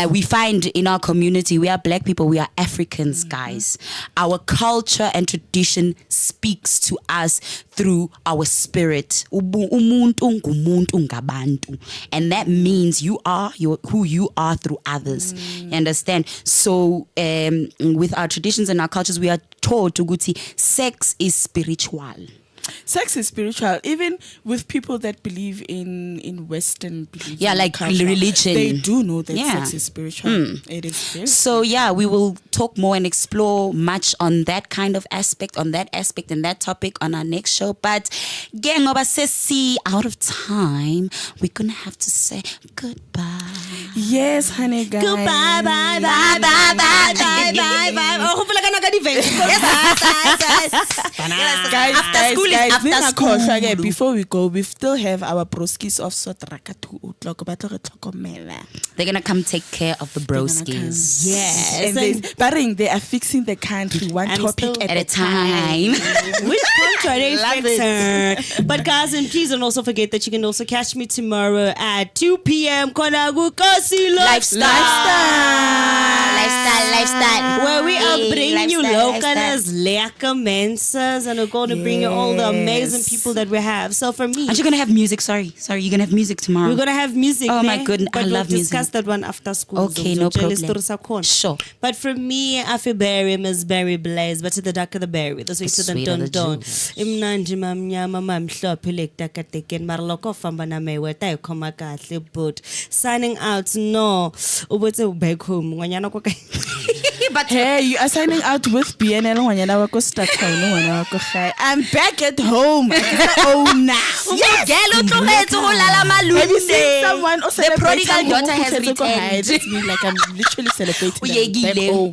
we find in our community, we are black people, we are Africans, guys. Our culture and tradition speaks to us through our spirit. Umuntu ngumuntu ngabantu. And that means you are who you are through others. You understand? So with our traditions and our cultures, we are taught ukuthi sex is spiritual. sex is spiritual. Even with people that believe in Western beliefs, Yeah, like culture, religion. they do know that Yeah. sex is spiritual. It is very So yeah, we will talk more and explore much on that kind of aspect, and that topic on our next show. But gang of see out of time, we're gonna have to say goodbye. yes, honey guys. Goodbye, bye, bye, bye, bye, bye, bye, bye. Oh, hopefully I can event. Guys, before we go, we still have our broskis of Sotraka 2 o'clock. They're gonna come take care of the broskies. Yes. And they are fixing the country one And topic still- At a time. Which country Love fixer? But guys, and please don't also forget that you can also catch me tomorrow at 2 p.m. Konagu Kosi Lifestyle. Where we are Hey, bringing you lifestyle, local as lekker menses, and we're going to bring you all the amazing Yes. people that we have. So for me, Aren't you gonna have music? Sorry, you're gonna have music tomorrow. we're going to have music. Oh my ne? goodness, but I love we'll discuss music. that one after school. Okay, no problem. Sure. But for me, Afriberry, Miss Berry Blaze, but to the dark of the berry, the sweet to the sweet of the don. juice. Imnandi mamnyama mamhlophe lektakateken marloko famba na mewe tayo khoma kahle but signing out no ubutse back home ngwanyana ko But Hey, you are signing out with BNL. I'm back at home. Oh, now. Have Have you seen someone who The prodigal celebrating daughter has who returned. It's me like I'm literally celebrating them back uyekile home.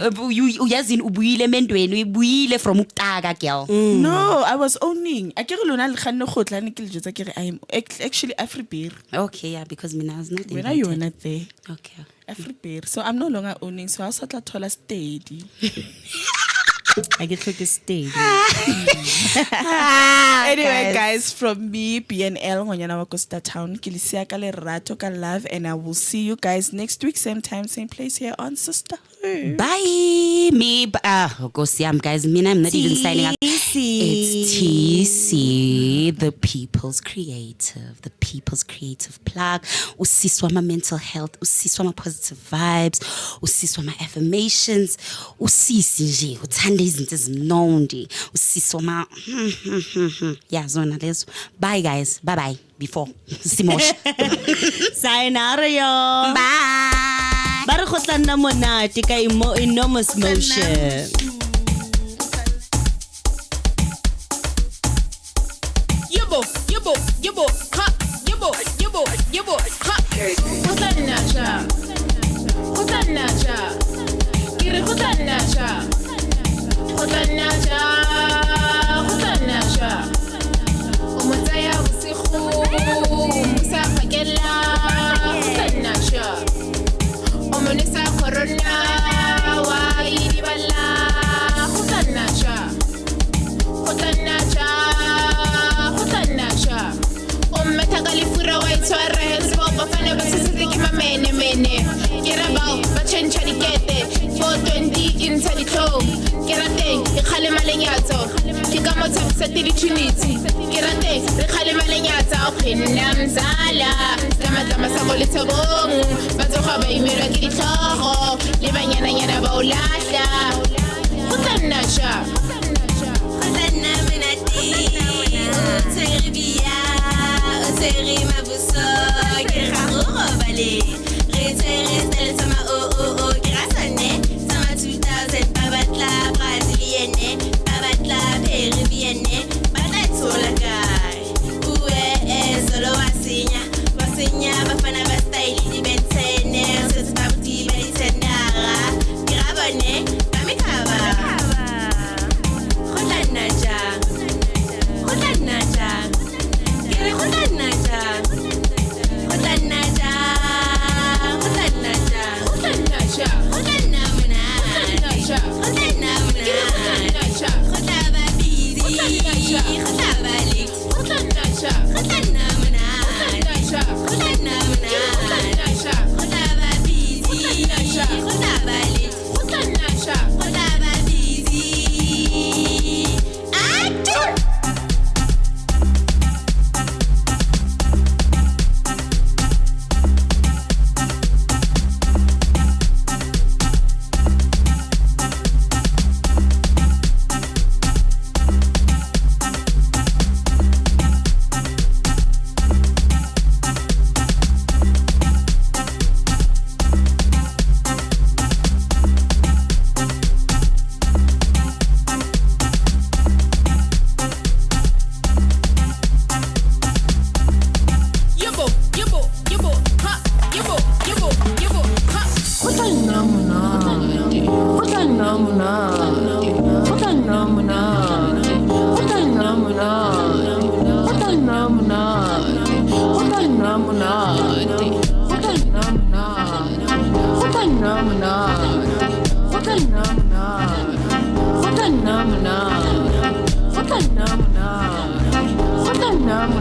uyazini ubuyile emendweni ubuyile from ukutaka girl. No, I was owning. I can't lona le khanne go tla ne ke le jotsa ke re I am actually Afriberry. Okay, yeah, because mina I was not When are you invited. not there? Okay. Afriberry. So I'm no longer owning. So I was at Tola Steady. I get like a stage. Anyway, guys, from me, BNL, Ngonyana wa Costa Town, Kilisia ka lerato ka love, and I will see you guys next week, same time, same place here on Sisterhood. Bye. Go see guys. Mina, I'm not even signing up. It's TC, the People's Creative plug. Usiswa my mental health, usiswa my positive vibes, usiswa my affirmations, usisi nje, uthanda izinto ezimnandi, usiswa ma yeah, zona lezo. Bye guys. Bye. Before. Simosh. Sayonara yo. Bye. Ba re go tla nna monate ka enormous motion. Yebo, ha, yebo, ha. Khotanacha. Kire khotanacha. Umotaya usiku, musafakela. Khotanacha. Omonisa corona, wa idibala. Khotanacha. Metagalifura white sweaters, Bafana Basiki Mene. Get about, but change the get 420 inside the club. Get a thing, the Kalimalenyato. Kikamot of Sati Trinity. Get a thing, the Kalimalenyato. Namzala, Tamatama Sakolitabo, Bazohaba Imira Kitaro, Livanyana Baulata. Kutanasha. Seri ma buso, kira robale. Rete sama oh, grasane. Sama 2000 babatla brasilienne, babatla péruvienne, babatla guy. Uwe solo wasinya, bafana bastaili di bentene, c'est pas petit bentenara. Grabone, bamikaba. Khotanaja. Khotana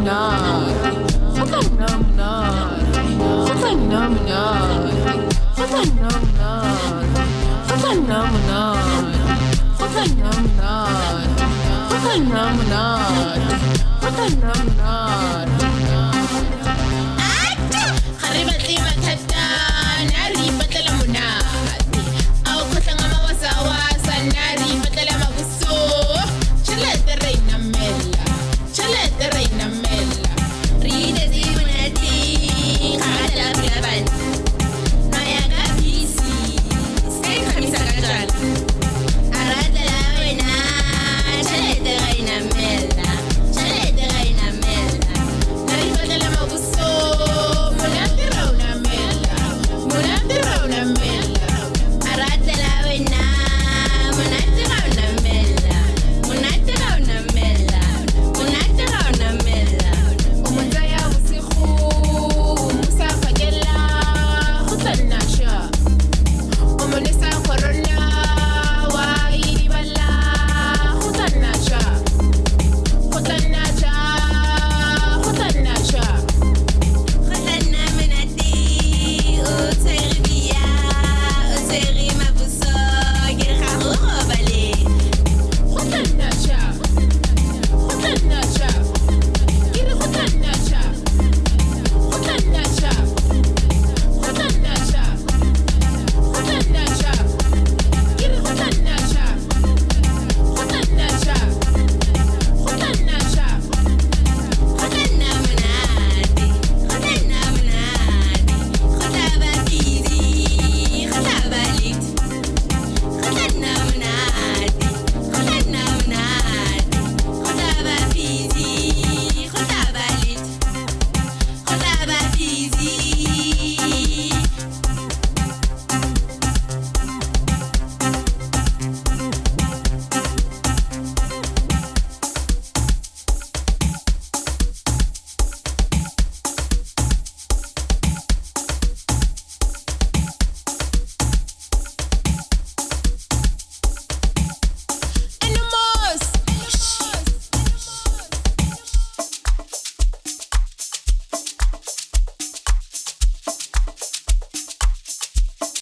phenomenon.